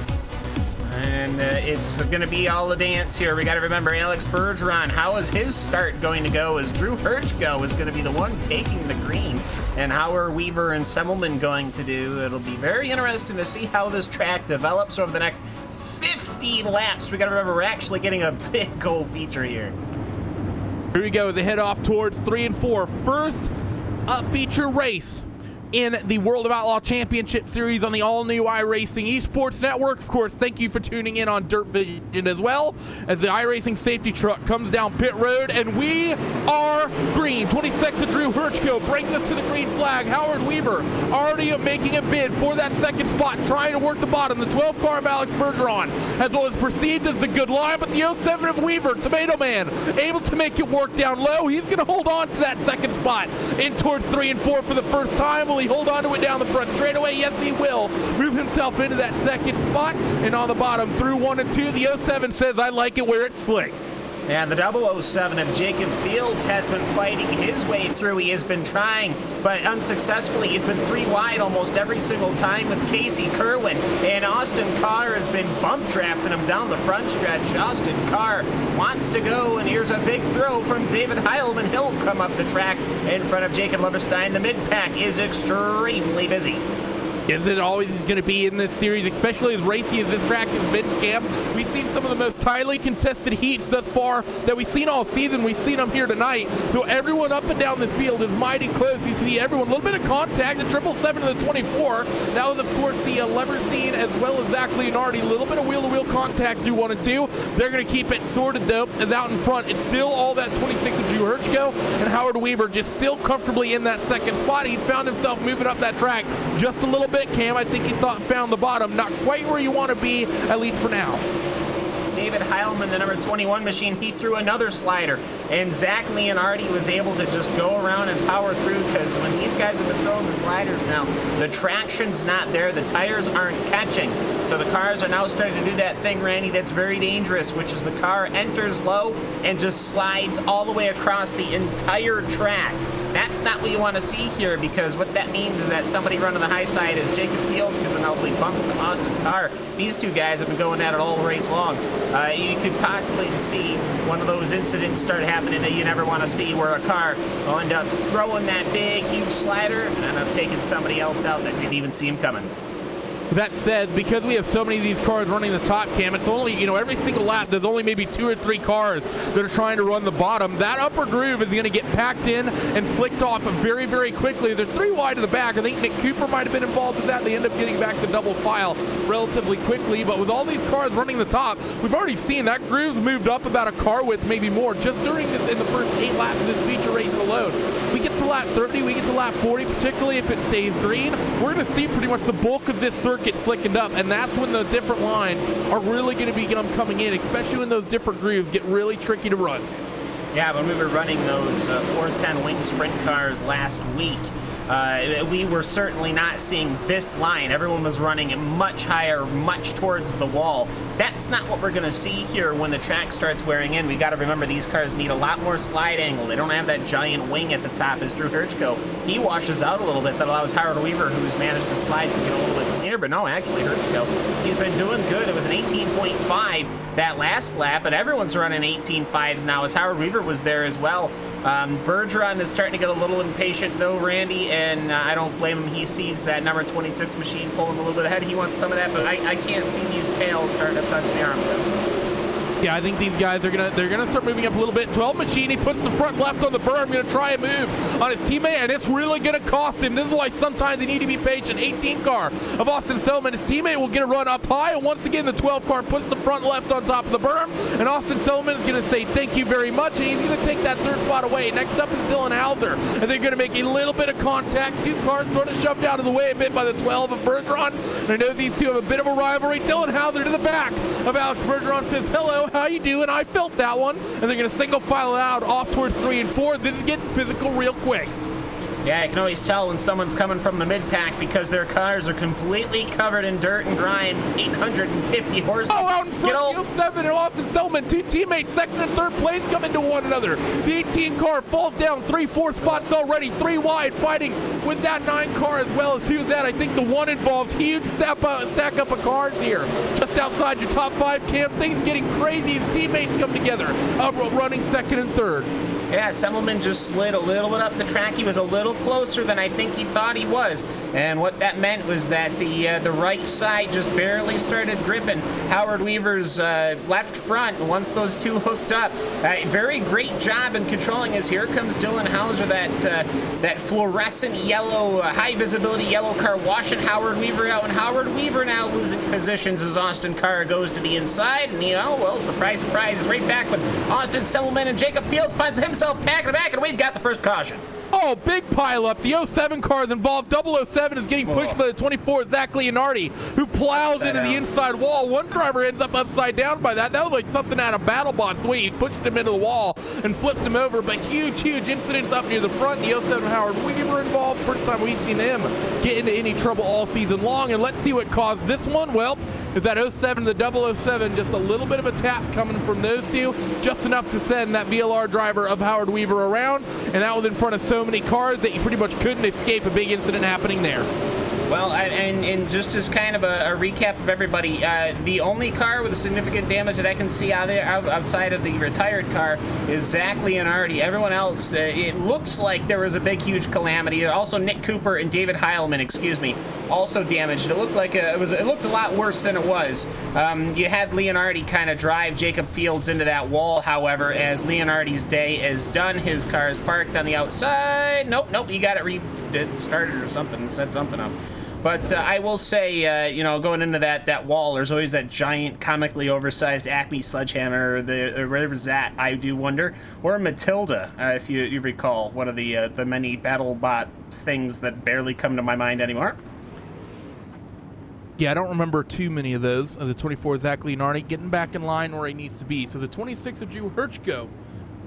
C: And it's going to be all a dance here. We got to remember Alex Bergeron. How is his start going to go? As Drew Hirschko is going to be the one taking the green, and how are Weaver and Semmelman going to do? It'll be very interesting to see how this track develops over the next 50 laps. We got to remember we're actually getting a big old feature here.
F: Here we go. They head off towards 3 and 4. First feature race in the World of Outlaw Championship Series on the all-new iRacing Esports Network. Of course, thank you for tuning in on Dirt Vision as well, as the iRacing safety truck comes down pit road, and we are green. 26 of Drew Hirschko brings us to the green flag. Howard Weaver already making a bid for that second spot, trying to work the bottom. The 12 car of Alex Bergeron has what was perceived as a good line, but the 07 of Weaver, Tomato Man, able to make it work down low. He's going to hold on to that second spot in towards 3 and 4 for the first time. Will he hold on to it down the front straightaway? Yes, he will. Move himself into that second spot, and on the bottom through 1 and 2, the 07 says, I like it where it's slick.
C: And the 007 of Jacob Fields has been fighting his way through. He has been trying, but unsuccessfully. He's been 3 wide almost every single time with Casey Kerwin. And Austin Carr has been bump drafting him down the front stretch. Austin Carr wants to go, and here's a big throw from David Heilman. He'll come up the track in front of Jacob Leverstein. The mid-pack is extremely busy.
F: Is it always going to be in this series, especially as racy as this track has been, Cam? We've seen some of the most tightly contested heats thus far that we've seen all season. We've seen them here tonight. So everyone up and down this field is mighty close. You see everyone, a little bit of contact, the 777 to the 24. That was, of course, the Leverstein as well as Zach Leonardi. A little bit of wheel-to-wheel contact through 1 and 2. They're going to keep it sorted, though, as out in front. It's still all that 26 of Drew Hirschko and Howard Weaver just still comfortably in that second spot. He's found himself moving up that track just a little bit, Cam. I think he found the bottom. Not quite where you want to be, at least for now.
C: David Heilman, the number 21 machine, he threw another slider, and Zach Leonardi was able to just go around and power through, because when these guys have been throwing the sliders now, the traction's not there, the tires aren't catching, so the cars are now starting to do that thing, Randy, that's very dangerous, which is the car enters low and just slides all the way across the entire track. That's not what you want to see here, because what that means is that somebody running the high side is Jacob Fields gets an ugly bump to Austin Carr. These two guys have been going at it all race long. You could possibly see one of those incidents start happening that you never want to see, where a car will end up throwing that big, huge slider and end up taking somebody else out that didn't even see him coming.
F: That said, because we have so many of these cars running the top, Cam, it's only, every single lap, there's only maybe 2 or 3 cars that are trying to run the bottom. That upper groove is going to get packed in and flicked off very, very quickly. They're 3 wide to the back. I think Nick Cooper might have been involved with that. They end up getting back to double file relatively quickly. But with all these cars running the top, we've already seen that groove's moved up about a car width, maybe more, just during this, in the first 8 laps of this feature race alone. We get to lap 30, we get to lap 40, particularly if it stays green, we're going to see pretty much the bulk of this circuit slickened up, and that's when the different lines are really going to become coming in, especially when those different grooves get really tricky to run.
C: Yeah, when we were running those 410 wing sprint cars last week, we were certainly not seeing this line. Everyone was running much higher, much towards the wall. That's not what we're going to see here when the track starts wearing in. We got to remember these cars need a lot more slide angle. They don't have that giant wing at the top as Drew Hirschko. He washes out a little bit. That allows Howard Weaver, who's managed to slide, to get a little bit cleaner. But no, actually Hirschko, he's been doing good. It was an 18.5 that last lap, and everyone's running 18.5s now as Howard Weaver was there as well. Bergeron is starting to get a little impatient though, Randy, and I don't blame him. He sees that number 26 machine pulling a little bit ahead. He wants some of that, but I can't see these tails starting to touch the arm.
F: Yeah, I think these guys are gonna start moving up a little bit. 12 machine, he puts the front left on the berm, gonna try and move on his teammate, and it's really gonna cost him. This is why sometimes you need to be patient. 18 car of Austin Selman, his teammate will get a run up high, and once again the 12 car puts the front left on top of the berm, and Austin Selman is gonna say thank you very much, and he's gonna take that 3rd spot away. Next up is Dylan Hauser, and they're gonna make a little bit of contact. 2 cars sort of shoved out of the way a bit by the 12 of Bergeron, and I know these two have a bit of a rivalry. Dylan Hauser to the back of Alex Bergeron says, hello, how you doing? I felt that one, and they're going to single file it out off towards 3 and 4. This is getting physical real quick.
C: Yeah, I can always tell when someone's coming from the mid-pack because their cars are completely covered in dirt and grime. 850 horses.
F: Oh, out in front, 07 and Austin Selman, 2 teammates, 2nd and 3rd place, come into one another. The 18 car falls down 3-4 spots already, 3 wide, fighting with that 9 car as well as who's that. I think the 1 involved. Huge stack up of cars here. Just outside your top 5, Cam. Things getting crazy as teammates come together. Running 2nd and 3rd.
C: Yeah, Semmelman just slid a little bit up the track. He was a little closer than I think he thought he was. And what that meant was that the right side just barely started gripping Howard Weaver's left front. And once those 2 hooked up, very great job in controlling as here comes Dylan Hauser, that fluorescent yellow, high visibility yellow car washing Howard Weaver out. And Howard Weaver now losing positions as Austin Carr goes to the inside. And, well, surprise, surprise, is right back with Austin Semmelman, and Jacob Fields finds himself packing back, and we've got the first caution.
F: Oh, big pile up. The 07 car is involved. 007 is getting pushed by the 24, Zach Leonardi, who plows into the inside wall. One driver ends up upside down by that. That was like something out of BattleBots, the way he pushed him into the wall and flipped him over. But huge incidents up near the front. The 07 Howard Weaver involved. First time we've seen him get into any trouble all season long. And let's see what caused this one. Well, is that 07 to the 007, just a little bit of a tap coming from those 2, just enough to send that VLR driver of Howard Weaver around, and that was in front of so many cars that you pretty much couldn't escape a big incident happening there.
C: Well, and just as kind of a recap of everybody, the only car with a significant damage that I can see out there outside of the retired car is Zach Leonardi. Everyone else, it looks like there was a big, huge calamity. Also, Nick Cooper and David Heilman, also damaged. It looked like it looked a lot worse than it was. You had Leonardi kind of drive Jacob Fields into that wall, however, as Leonardi's day is done. His car is parked on the outside. Nope, he got it restarted or something and set something up. But I will say, going into that wall, there's always that giant, comically oversized Acme sledgehammer. Where was that? I do wonder. Or Matilda, if you recall, one of the many BattleBot things that barely come to my mind anymore.
F: Yeah, I don't remember too many of those. The 24 Zach Leonardi getting back in line where he needs to be. So the 26 of Drew Hirschko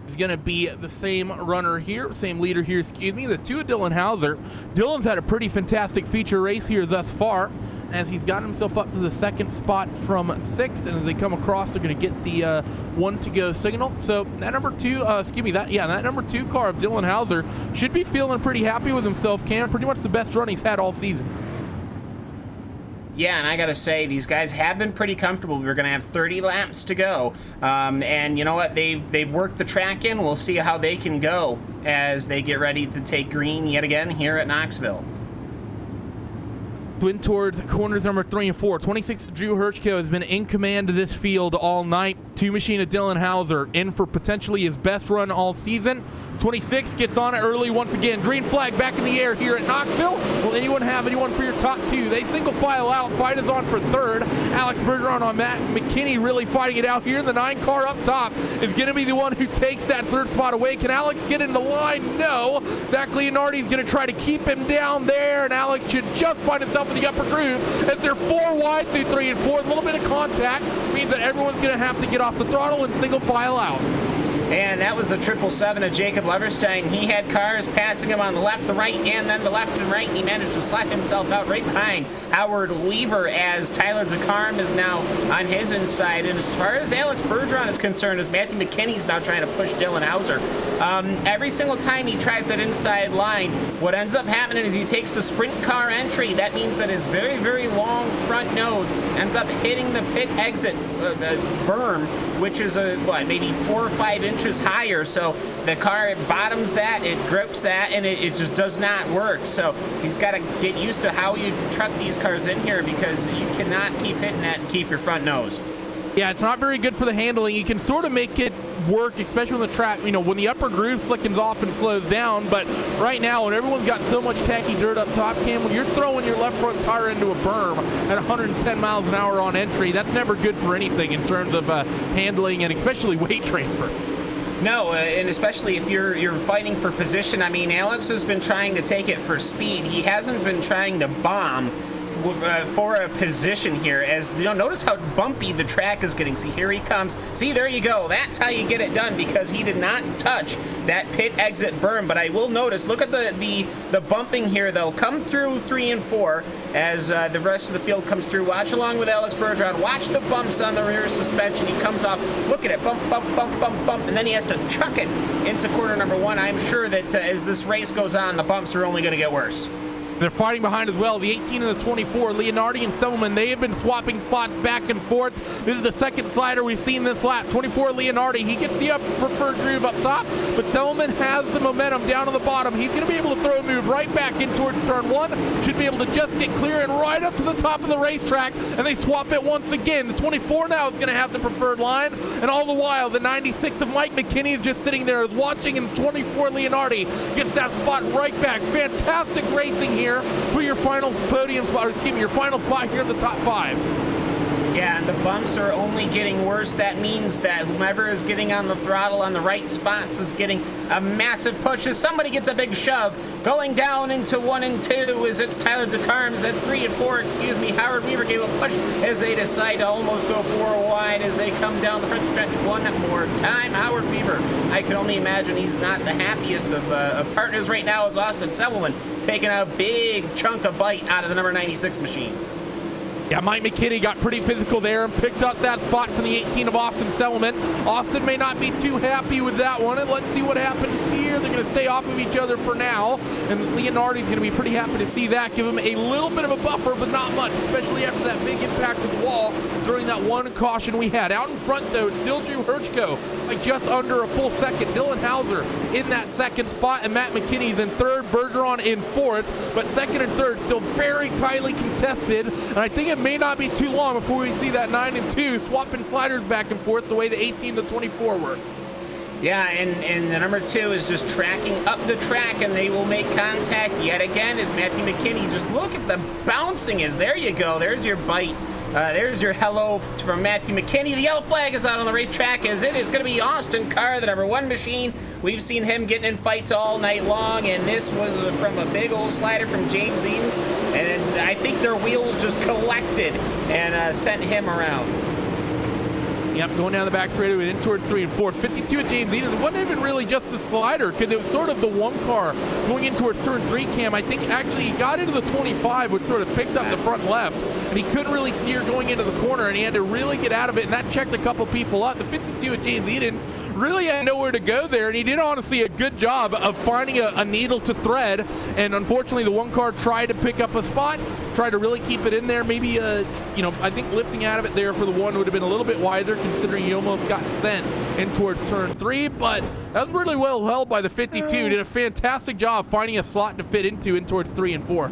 F: is going to be the same runner here, same leader here, The 2 of Dylan Hauser. Dylan's had a pretty fantastic feature race here thus far, as he's gotten himself up to the 2nd spot from 6th, and as they come across, they're going to get the 1 to go signal. So that number 2, that number 2 car of Dylan Hauser should be feeling pretty happy with himself, Cam. Pretty much the best run he's had all season.
C: Yeah, and I gotta say, these guys have been pretty comfortable. We're gonna have 30 laps to go, and you know what? They've worked the track in. We'll see how they can go as they get ready to take green yet again here at Knoxville.
F: in towards corners number 3 and 4. 26 Drew Hirschko has been in command of this field all night. 2 machine of Dylan Hauser in for potentially his best run all season. 26 gets on it early once again. Green flag back in the air here at Knoxville. Will anyone have anyone for your top 2? They single file out. Fight is on for 3rd. Alex Bergeron on Matt McKinney really fighting it out here. The 9 car up top is going to be the one who takes that 3rd spot away. Can Alex get in the line? No. Zach Leonardi is going to try to keep him down there, and Alex should just find himself in the upper groove as they're 4 wide through 3 and 4. A little bit of contact means that everyone's going to have to get off the throttle and single file out.
C: And that was the 777 of Jacob Leverstein. He had cars passing him on the left, the right, and then the left and right. He managed to slap himself out right behind Howard Weaver as Tyler DeCarm is now on his inside. And as far as Alex Bergeron is concerned, as Matthew McKinney's now trying to push Dylan Hauser, every single time he tries that inside line, what ends up happening is he takes the sprint car entry. That means that his very, very long front nose ends up hitting the pit exit berm, which is maybe 4 or 5 inches higher. So the car bottoms that, it grips that, and it just does not work. So he's got to get used to how you truck these cars in here, because you cannot keep hitting that and keep your front nose.
F: Yeah, it's not very good for the handling. You can sort of make it work, especially when the track, when the upper groove slickens off and slows down. But right now, when everyone's got so much tacky dirt up top, Cam, when you're throwing your left front tire into a berm at 110 miles an hour on entry, that's never good for anything in terms of handling and especially weight transfer.
C: No, and especially if you're fighting for position. I mean, Alex has been trying to take it for speed. He hasn't been trying to bomb for a position here. As notice how bumpy the track is getting. See, here he comes. See, there you go. That's how you get it done, because he did not touch that pit exit berm. But I will notice, look at the bumping here. They'll come through 3 and 4 as the rest of the field comes through. Watch along with Alex Bergeron. Watch the bumps on the rear suspension. He comes off. Look at it. Bump, bump, bump, bump, bump. And then he has to chuck it into corner number 1. I'm sure that as this race goes on, the bumps are only going to get worse.
F: They're fighting behind as well. The 18 and the 24, Leonardi and Selman, they have been swapping spots back and forth. This is the second slider we've seen this lap. 24, Leonardi, he gets the preferred groove up top, but Selman has the momentum down on the bottom. He's going to be able to throw a move right back in towards turn 1. Should be able to just get clear and right up to the top of the racetrack, and they swap it once again. The 24 now is going to have the preferred line, and all the while, the 96 of Mike McKinney is just sitting there watching, and 24, Leonardi gets that spot right back. Fantastic racing here for your final podium spot, or excuse me, your final spot here in the top 5.
C: Yeah, and the bumps are only getting worse. That means that whomever is getting on the throttle on the right spots is getting a massive push. As somebody gets a big shove, going down into 1 and 2 as it's Tyler DeCarms. That's 3 and 4, excuse me. Howard Weaver gave a push as they decide to almost go 4 wide as they come down the front stretch one more time. Howard Weaver, I can only imagine he's not the happiest of partners right now, as Austin Selman taking a big chunk of bite out of the number 96 machine.
F: Yeah, Mike McKinney got pretty physical there and picked up that spot from the 18 of Austin Selman. Austin may not be too happy with that one, and let's see what happens here. They're going to stay off of each other for now, and Leonardi's going to be pretty happy to see that. Give him a little bit of a buffer, but not much, especially after that big impact with the wall during that one caution we had. Out in front, though, it's still Drew Hirschko, like just under a full second. Dylan Hauser in that second spot, and Matt McKinney's in third, Bergeron in fourth, but second and third still very tightly contested, and I think it may not be too long before we see that 9 and 2 swapping sliders back and forth the way the 18 to 24 were.
C: Yeah, and the number 2 is just tracking up the track, and they will make contact yet again as Matthew McKinney. Just look at the bouncing is. There you go. There's your bite. There's your hello from Matthew McKinney. The yellow flag is out on the racetrack as it is going to be Austin Carr, the number 1 machine. We've seen him getting in fights all night long, and this was from a big old slider from James Edens, and I think their wheels just collected and sent him around.
F: Yep, going down the back straightaway in towards 3 and 4. 52 at James Edens. It wasn't even really just the slider, because it was sort of the one car going in towards turn 3, Cam. I think actually he got into the 25, which sort of picked up the front left, and he couldn't really steer going into the corner, and he had to really get out of it, and that checked a couple people up. The 52 at James Edens really had nowhere to go there, and he did honestly a good job of finding a needle to thread, and unfortunately the one car tried to pick up a spot, tried to really keep it in there. Maybe I think lifting out of it there for the one would have been a little bit wiser, considering he almost got sent in towards turn 3, but that was really well held by the 52. Did a fantastic job finding a slot to fit into in towards 3 and 4.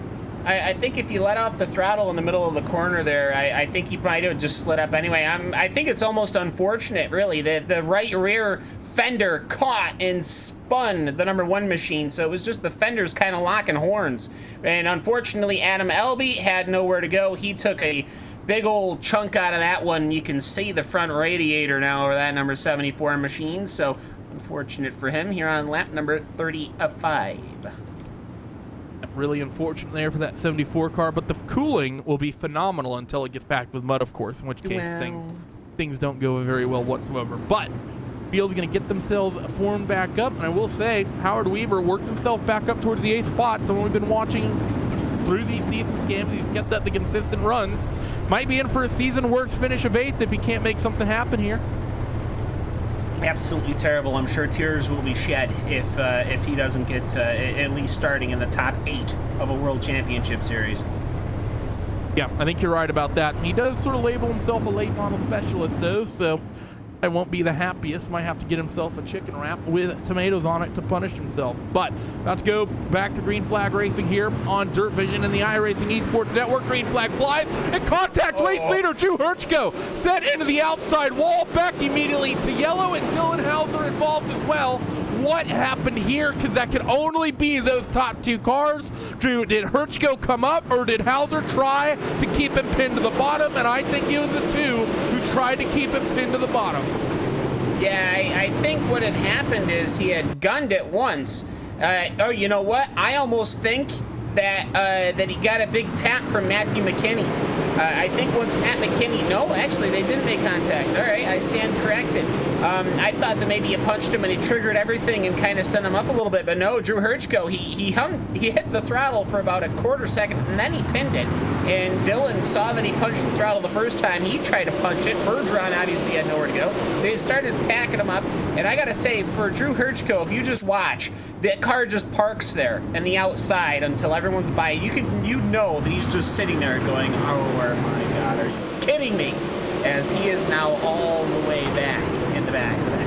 C: I think if you let off the throttle in the middle of the corner there, I think he might have just slid up anyway. I think it's almost unfortunate, really, that the right rear fender caught and spun the number 1 machine, so it was just the fenders kind of locking horns. And unfortunately, Adam Elby had nowhere to go. He took a big old chunk out of that one. You can see the front radiator now over that number 74 machine, so unfortunate for him here on lap number 35.
F: Really unfortunate there for that 74 car, but the cooling will be phenomenal until it gets packed with mud, of course, in which case things don't go very well whatsoever. But Field's going to get themselves formed back up, and I will say Howard Weaver worked himself back up towards the 8th spot. Someone we've been watching through these season scams, he's kept up the consistent runs. Might be in for a season worst finish of 8th if he can't make something happen here.
C: Absolutely terrible. I'm sure tears will be shed if he doesn't get at least starting in the top 8 of a World Championship Series.
F: Yeah, I think you're right about that. He does sort of label himself a late model specialist, though, so I won't be the happiest. Might have to get himself a chicken wrap with tomatoes on it to punish himself. But about to go back to Green Flag Racing here on Dirt Vision and the iRacing Esports Network. Green flag flies and contact race leader Drew Hirschko set into the outside wall. Back immediately to yellow, and Dylan Hauser involved as well. What happened here? Because that could only be those top 2 cars. Drew, did Hirschko come up, or did Hauser try to keep him pinned to the bottom? And I think it was the 2 who tried to keep him pinned to the bottom.
C: Yeah, I think what had happened is he had gunned it once. Oh, you know what? I almost think that he got a big tap from Matthew McKinney. I think once Matt McKinney, no, actually they didn't make contact. All right, I stand corrected. I thought that maybe you punched him and he triggered everything and kind of sent him up a little bit, but no, Drew Hirschko, he hit the throttle for about a quarter second and then he pinned it. And Dylan saw that he punched the throttle the first time. He tried to punch it. Bergeron obviously had nowhere to go. They started packing him up. And I gotta say, for Drew Hirschko, if you just watch, that car just parks there in the outside until everyone's by. You know that he's just sitting there going, oh my God, are you kidding me? As he is now all the way back in the back of the back.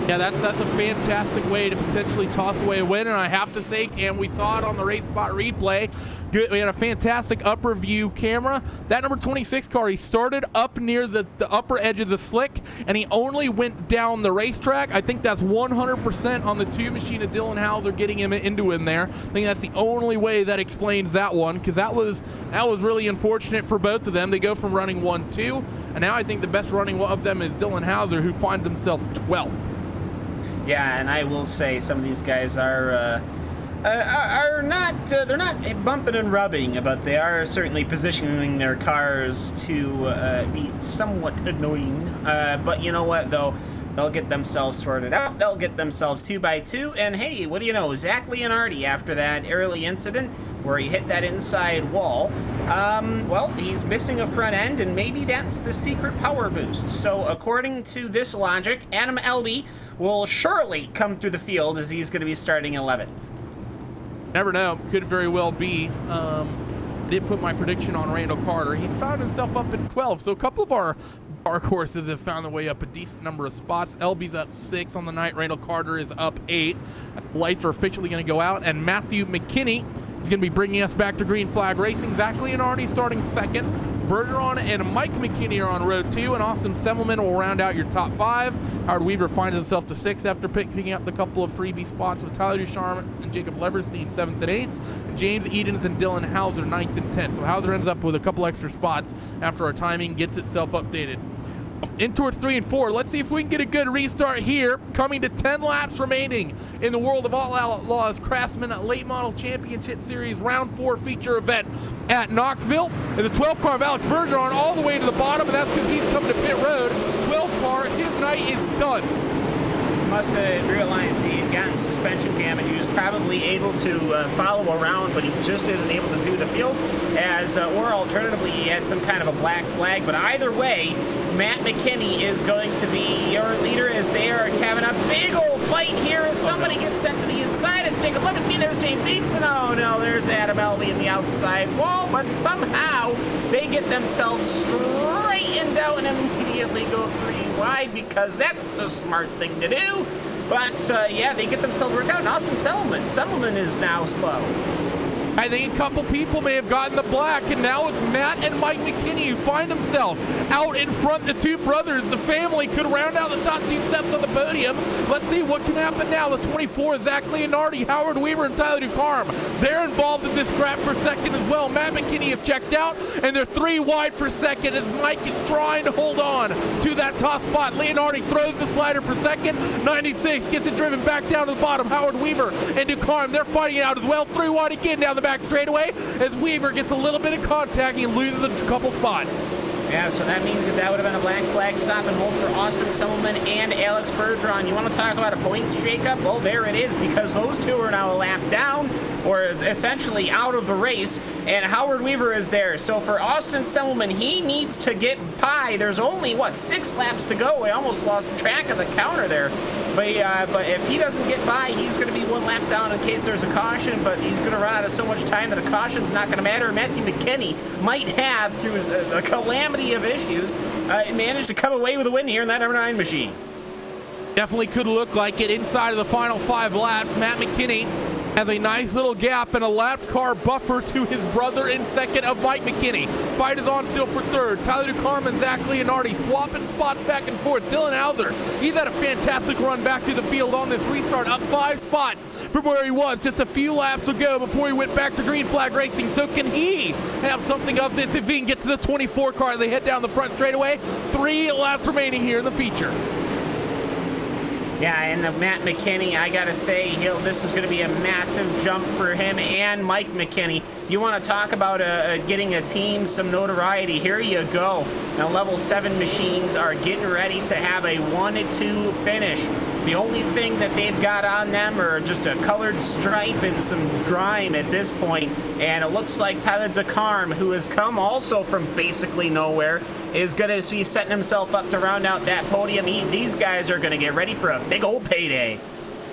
F: Yeah, that's a fantastic way to potentially toss away a win, and I have to say, Cam, we saw it on the Race Spot replay. We had a fantastic upper view camera. That number 26 car, he started up near the upper edge of the slick, and he only went down the racetrack. I think that's 100% on the 2 machine of Dylan Hauser getting him into in there. I think that's the only way that explains that one, because that was really unfortunate for both of them. They go from running 1-2, and now I think the best running of them is Dylan Hauser, who finds himself 12th.
C: Yeah, and I will say some of these guys are not they're not bumping and rubbing, but they are certainly positioning their cars to be somewhat annoying. But you know what, though? They'll get themselves sorted out. They'll get themselves 2x2. And hey, what do you know? Zach Leonardi, after that early incident where he hit that inside wall, well, he's missing a front end, and maybe that's the secret power boost. So according to this logic, Adam Elby will surely come through the field as he's going to be starting 11th.
F: Never know. Could very well be. Did put my prediction on Randall Carter. He's found himself up in 12. So a couple of our dark horses have found their way up a decent number of spots. Elby's up 6 on the night. Randall Carter is up 8. Lights are officially going to go out. And Matthew McKinney is going to be bringing us back to Green Flag Racing. Zach Leonardi starting 2nd. Bergeron and Mike McKinney are on road 2, and Austin Semmelman will round out your top 5. Howard Weaver finds himself to 6th after picking up the couple of freebie spots with Tyler Ducharme and Jacob Leverstein 7th and 8th. James Edens and Dylan Hauser 9th and 10th. So Hauser ends up with a couple extra spots after our timing gets itself updated. In towards 3 and 4. Let's see if we can get a good restart here. Coming to 10 laps remaining in the world of Outlaws Craftsman Late Model Championship Series Round 4 feature event at Knoxville. And the 12th car of Alex Bergeron all the way to the bottom, and that's because he's coming to pit road. 12th car, his night is done.
C: Must have realized he had gotten suspension damage. He was probably able to follow around, but he just isn't able to do the field, or alternatively he had some kind of a black flag. But either way, Matt McKinney is going to be your leader as they are having a big old fight here as somebody gets sent to the inside. It's Jacob Leverstein, there's James Eaton, and oh no, there's Adam Elby in the outside wall, but somehow they get themselves straightened out and immediately go 3 wide, because that's the smart thing to do. But yeah, they get themselves worked out. And Austin Semmelman is now slow.
F: I think a couple people may have gotten the black, and now it's Matt and Mike McKinney who find themselves out in front. The two brothers, the family, could round out the top 2 steps on the podium. Let's see what can happen now. The 24, Zach Leonardi, Howard Weaver, and Tyler Ducarme. They're involved in this scrap for second as well. Matt McKinney is checked out, and they're 3 wide for second as Mike is trying to hold on to that top spot. Leonardi throws the slider for second. 96 gets it driven back down to the bottom. Howard Weaver and Ducarme, they're fighting it out as well. 3 wide again down the back straightaway as Weaver gets a little bit of contact and loses a couple spots.
C: Yeah, so that means that would have been a black flag stop and hold for Austin Semmelman and Alex Bergeron. You want to talk about a points shakeup? Well, there it is, because those two are now a lap down, or is essentially out of the race, and Howard Weaver is there. So for Austin Semmelman, he needs to get by. There's only, 6 laps to go. I almost lost track of the counter there. But if he doesn't get by, he's going to be 1 lap down in case there's a caution, but he's going to run out of so much time that a caution's not going to matter. Matthew McKinney might have, through a calamity of issues, managed to come away with a win here in that number 9 machine.
F: Definitely could look like it inside of the final 5 laps. Matt McKinney has a nice little gap and a lapped car buffer to his brother in second of Mike McKinney. Fight is on still for third. Tyler Ducarme and Zach Leonardi swapping spots back and forth. Dylan Hauser, he's had a fantastic run back to the field on this restart, up 5 spots from where he was just a few laps ago before he went back to green flag racing. So can he have something of this if he can get to the 24 car? They head down the front straightaway. 3 laps remaining here in the feature.
C: Yeah, and Matt McKinney, I gotta say, this is gonna be a massive jump for him and Mike McKinney. You want to talk about getting a team some notoriety. Here you go. Now, level 7 machines are getting ready to have a 1-2 finish. The only thing that they've got on them are just a colored stripe and some grime at this point. And it looks like Tyler Ducarme, who has come also from basically nowhere, is going to be setting himself up to round out that podium. These guys are going to get ready for a big old payday.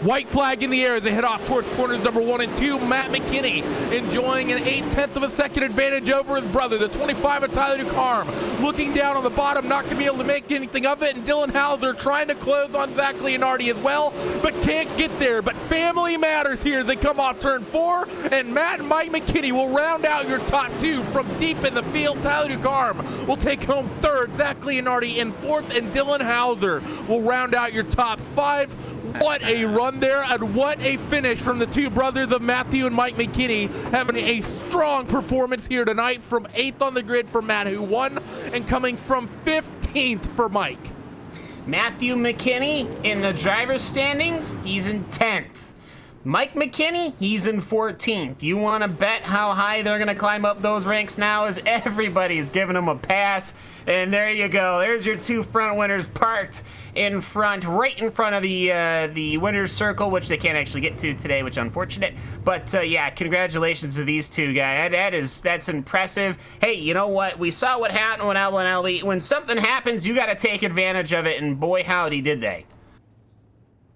F: White flag in the air as they head off towards corners number 1 and 2. Matt McKinney enjoying an 0.8 of a second advantage over his brother, the 25 of Tyler Ducarme. Looking down on the bottom, not going to be able to make anything of it. And Dylan Hauser trying to close on Zach Leonardi as well, but can't get there. But family matters here as they come off turn 4. And Matt and Mike McKinney will round out your top 2 from deep in the field. Tyler Ducarme will take home 3rd. Zach Leonardi in 4th. And Dylan Hauser will round out your top 5. What a run there, and what a finish from the 2 brothers of Matthew and Mike McKinney, having a strong performance here tonight from 8th on the grid for Matt, who won, and coming from 15th for Mike.
C: Matthew McKinney in the driver's standings, he's in 10th. Mike McKinney, he's in 14th. You want to bet how high they're going to climb up those ranks now, as everybody's giving them a pass. And there you go. There's your 2 front winners parked in front, right in front of the winner's circle, which they can't actually get to today, which is unfortunate. But yeah, congratulations to these 2 guys. That's impressive. Hey, you know what? We saw what happened when LB. When something happens, you got to take advantage of it, and boy, howdy did they.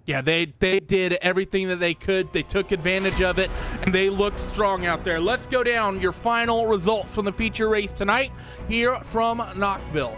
F: Yeah, they did everything that they could. They took advantage of it, and they looked strong out there. Let's go down your final results from the feature race tonight here from Knoxville.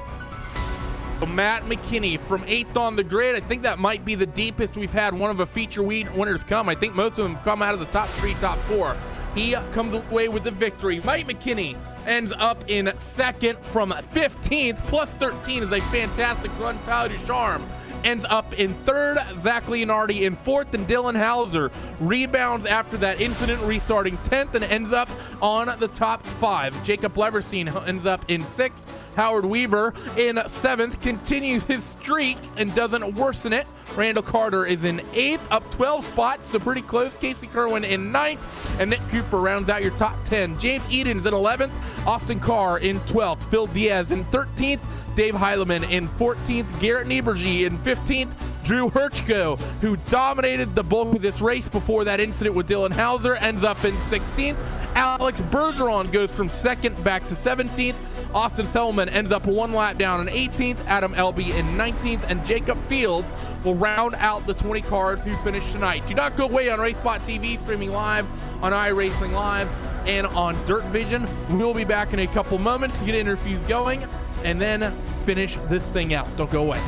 F: Matt McKinney from 8th on the grid. I think that might be the deepest we've had one of a feature winners come. I think most of them come out of the top 3, top 4. He comes away with the victory. Mike McKinney ends up in 2nd from 15th. Plus 13 is a fantastic run. Tyler Ducarme ends up in 3rd. Zach Leonardi in 4th, and Dylan Hauser rebounds after that incident, restarting 10th and ends up on the top 5. Jacob Leverstein ends up in 6th. Howard Weaver in 7th, continues his streak and doesn't worsen it. Randall Carter is in 8th, up 12 spots, so pretty close. Casey Kerwin in 9th, and Nick Cooper rounds out your top 10. James Eden's in 11th, Austin Carr in 12th, Phil Diaz in 13th, Dave Heileman in 14th, Garrett Nieberge in 15th, Drew Hirchko, who dominated the bulk of this race before that incident with Dylan Hauser, ends up in 16th. Alex Bergeron goes from 2nd back to 17th. Austin Semmelman ends up 1 lap down in 18th. Adam Elby in 19th. And Jacob Fields will round out the 20 cars who finished tonight. Do not go away on RaceSpot TV, streaming live on iRacing Live and on Dirt Vision. We'll be back in a couple moments to get interviews going and then finish this thing out. Don't go away.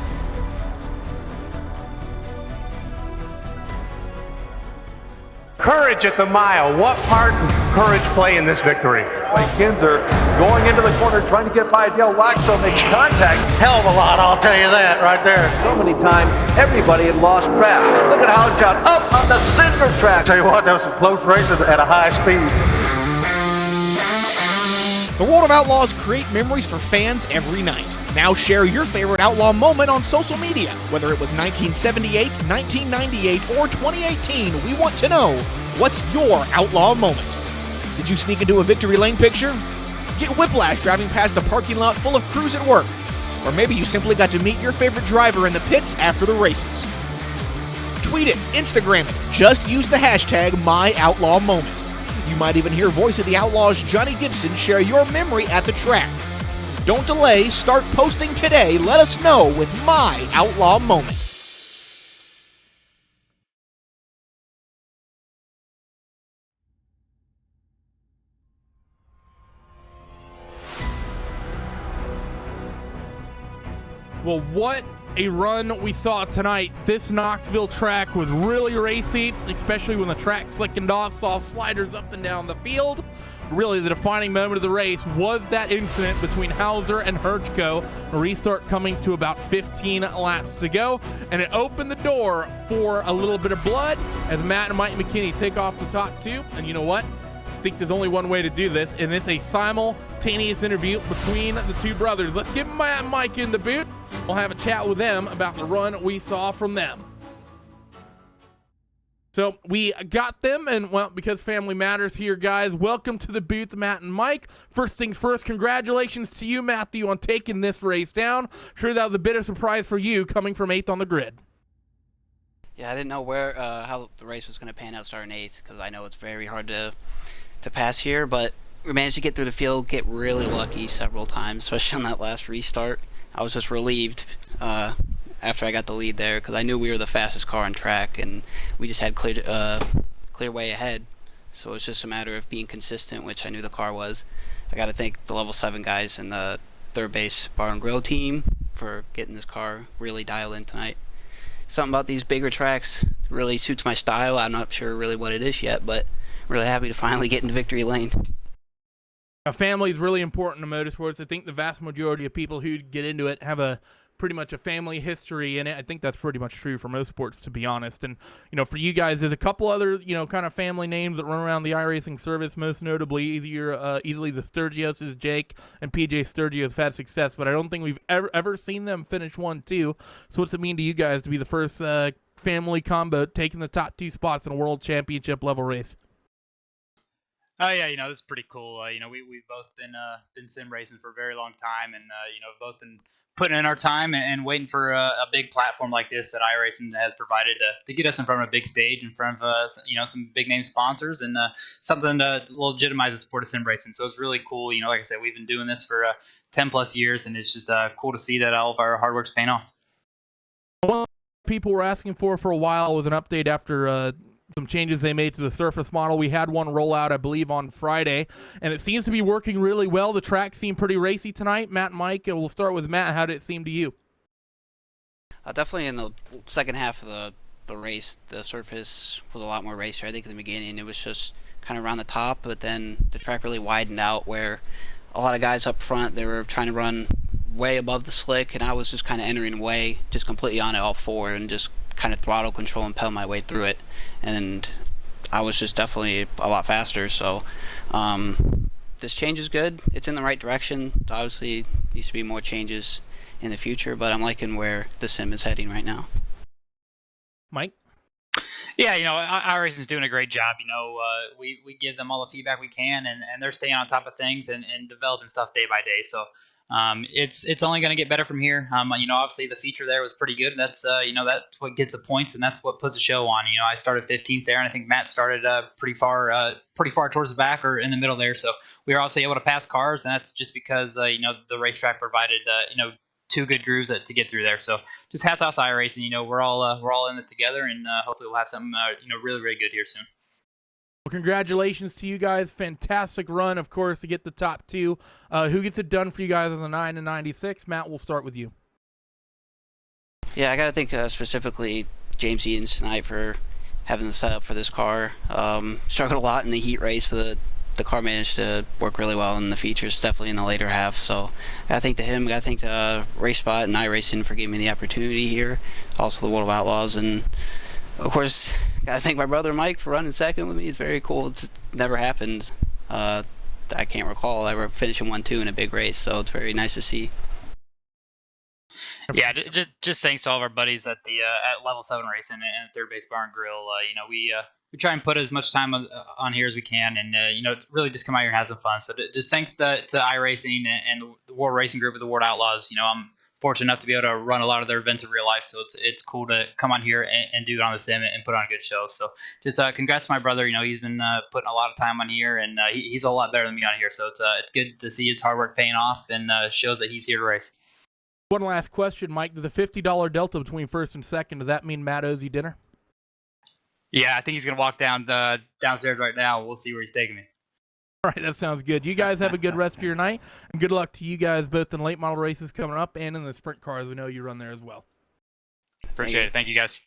H: Courage at the mile. What part did courage play in this victory?
I: Kinzer going into the corner, trying to get by Dale Waxo, makes contact.
H: Hell of a lot, I'll tell you that right there.
I: So many times, everybody had lost track. Look at how it shot up on the center track.
H: Tell you what, that was some close races at a high speed.
B: The World of Outlaws create memories for fans every night. Now share your favorite Outlaw moment on social media. Whether it was 1978, 1998, or 2018, we want to know, what's your Outlaw moment? Did you sneak into a victory lane picture? Get whiplash driving past a parking lot full of crews at work? Or maybe you simply got to meet your favorite driver in the pits after the races. Tweet it, Instagram it, just use the hashtag #MyOutlawMoment. You might even hear Voice of the Outlaws Johnny Gibson share your memory at the track. Don't delay, start posting today. Let us know with My Outlaw Moment.
F: Well, what a run we saw tonight. This Knoxville track was really racy, especially when the track slickened off, saw sliders up and down the field. Really, the defining moment of the race was that incident between Hauser and Herchko, a restart coming to about 15 laps to go, and it opened the door for a little bit of blood as Matt and Mike McKinney take off the top two. And you know what? I think there's only one way to do this, and it's a simultaneous interview between the two brothers. Let's get Matt and Mike in the booth. We'll have a chat with them about the run we saw from them. So we got them, and well, because family matters here, guys, welcome to the booth, Matt and Mike. First things first, congratulations to you, Matthew, on taking this race down. Sure, that was a bit of surprise for you coming from 8th on the grid.
J: Yeah, I didn't know how the race was going to pan out starting 8th, because I know it's very hard to pass here, but we managed to get through the field, get really lucky several times, especially on that last restart. I was just relieved after I got the lead there, because I knew we were the fastest car on track, and we just had clear way ahead. So it was just a matter of being consistent, which I knew the car was. I got to thank the level 7 guys and the third base bar and grill team for getting this car really dialed in tonight. Something about these bigger tracks really suits my style. I'm not sure really what it is yet, but I'm really happy to finally get into victory lane.
F: A family is really important to motorsports. I think the vast majority of people who get into it have a pretty much a family history in it. I think that's pretty much true for most sports, to be honest. And, you know, for you guys, there's a couple other, you know, kind of family names that run around the iRacing service, most notably easily the Sturgioses. Jake and PJ Sturgios have had success, but I don't think we've ever seen them finish 1-2. So what's it mean to you guys to be the first family combo taking the top 2 spots in a world championship level race?
K: Oh yeah, you know, this is pretty cool. You know, we've both been sim racing for a very long time, and you know, both been putting in our time and waiting for a big platform like this that iRacing has provided to get us in front of a big stage, in front of you know, some big name sponsors, and something to legitimize the sport of sim racing. So it's really cool. You know, like I said, we've been doing this for 10 plus years, and it's just cool to see that all of our hard work's paying off.
F: What people were asking for a while was an update after some changes they made to the surface model. We had one roll out, I believe, on Friday, and it seems to be working really well. The track seemed pretty racy tonight. Matt and Mike, we'll start with Matt. How did it seem to you?
J: Definitely in the second half of the race, the surface was a lot more racy. I think in the beginning it was just kind of around the top, but then the track really widened out where a lot of guys up front, they were trying to run way above the slick, and I was just kind of entering way, just completely on it all four, and just kind of throttle control and pedal my way through it, and I was just definitely a lot faster. So this change is good. It's in the right direction. Obviously needs to be more changes in the future, but I'm liking where the sim is heading right now.
F: Mike?
K: Yeah, you know, iRacing is doing a great job. You know, we give them all the feedback we can, and they're staying on top of things and developing stuff day by day. So it's only going to get better from here. You know, obviously the feature there was pretty good. That's you know, that's what gets the points, and that's what puts a show on. You know, I started 15th there, and I think Matt started pretty far towards the back or in the middle there. So we were obviously able to pass cars, and that's just because you know, the racetrack provided you know, 2 good grooves to get through there. So just hats off to iRacing. You know, we're all in this together, and hopefully we'll have something you know, really, really good here soon.
F: Well, congratulations to you guys. Fantastic run, of course, to get the top 2. Who gets it done for you guys on the 9 and 96? Matt, we'll start with you.
J: Yeah, I got to thank specifically James Edens tonight for having the setup for this car. Struggled a lot in the heat race, but the car managed to work really well in the features, definitely in the later half. So I thank to him, I thank to RaceSpot and iRacing for giving me the opportunity here. Also the World of Outlaws, and of course, gotta thank my brother Mike for running second with me. It's very cool. It's never happened. I can't recall ever finishing 1-2 in a big race, so it's very nice to see.
K: Yeah, just thanks to all of our buddies at the at Level 7 Racing and Third Base Bar and Grill. We try and put as much time on here as we can, and really just come out here and have some fun. So just thanks to iRacing and the World Racing Group of the World Outlaws. I'm fortunate enough to be able to run a lot of their events in real life, so it's cool to come on here and do it on the sim and put on a good show. So just congrats to my brother. He's been putting a lot of time on here, and he's a lot better than me on here. So it's good to see his hard work paying off, and shows that he's here to race.
F: One last question, Mike. Does a $50 delta between first and second, does that mean Matt owes you dinner?
K: Yeah, I think he's going to walk downstairs right now. We'll see where he's taking me.
F: All right, that sounds good. You guys have a good rest of your night, and good luck to you guys both in late model races coming up and in the sprint cars. We know you run there as well.
K: Appreciate it. Thank you, guys.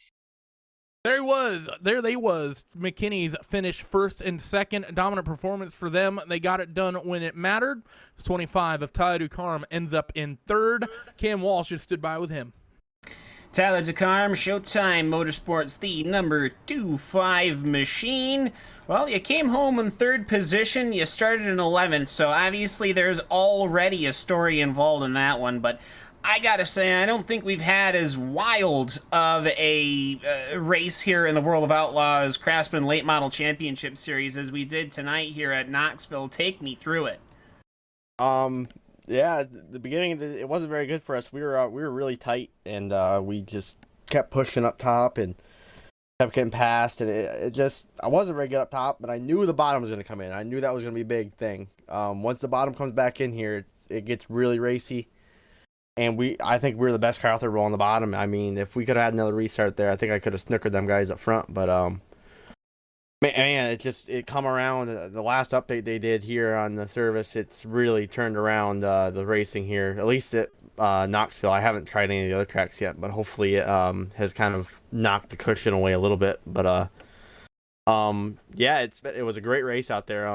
F: There they was. McKinney's finished first and second. Dominant performance for them. They got it done when it mattered. It's 25 of Tyler Ducarme ends up in third. Cam Walsh just stood by with him.
C: Tyler Ducarme, Showtime Motorsports, the number 25 machine. Well, you came home in third position. You started in 11th, so obviously there's already a story involved in that one, but I gotta say, I don't think we've had as wild of a race here in the World of Outlaws Craftsman Late Model Championship Series as we did tonight here at Knoxville. Take me through it.
L: Yeah, the beginning it wasn't very good for us. We were really tight, and we just kept pushing up top and kept getting past, and it just I wasn't very good up top, but I knew the bottom was going to come in. I knew that was going to be a big thing. Once the bottom comes back in here, it gets really racy. And I think we were the best car out there rolling the bottom. I mean, if we could have had another restart there, I think I could have snookered them guys up front. But man, it come around. The last update they did here on the service, it's really turned around the racing here. At least at Knoxville. I haven't tried any of the other tracks yet, but hopefully it has kind of knocked the cushion away a little bit. But yeah, it was a great race out there.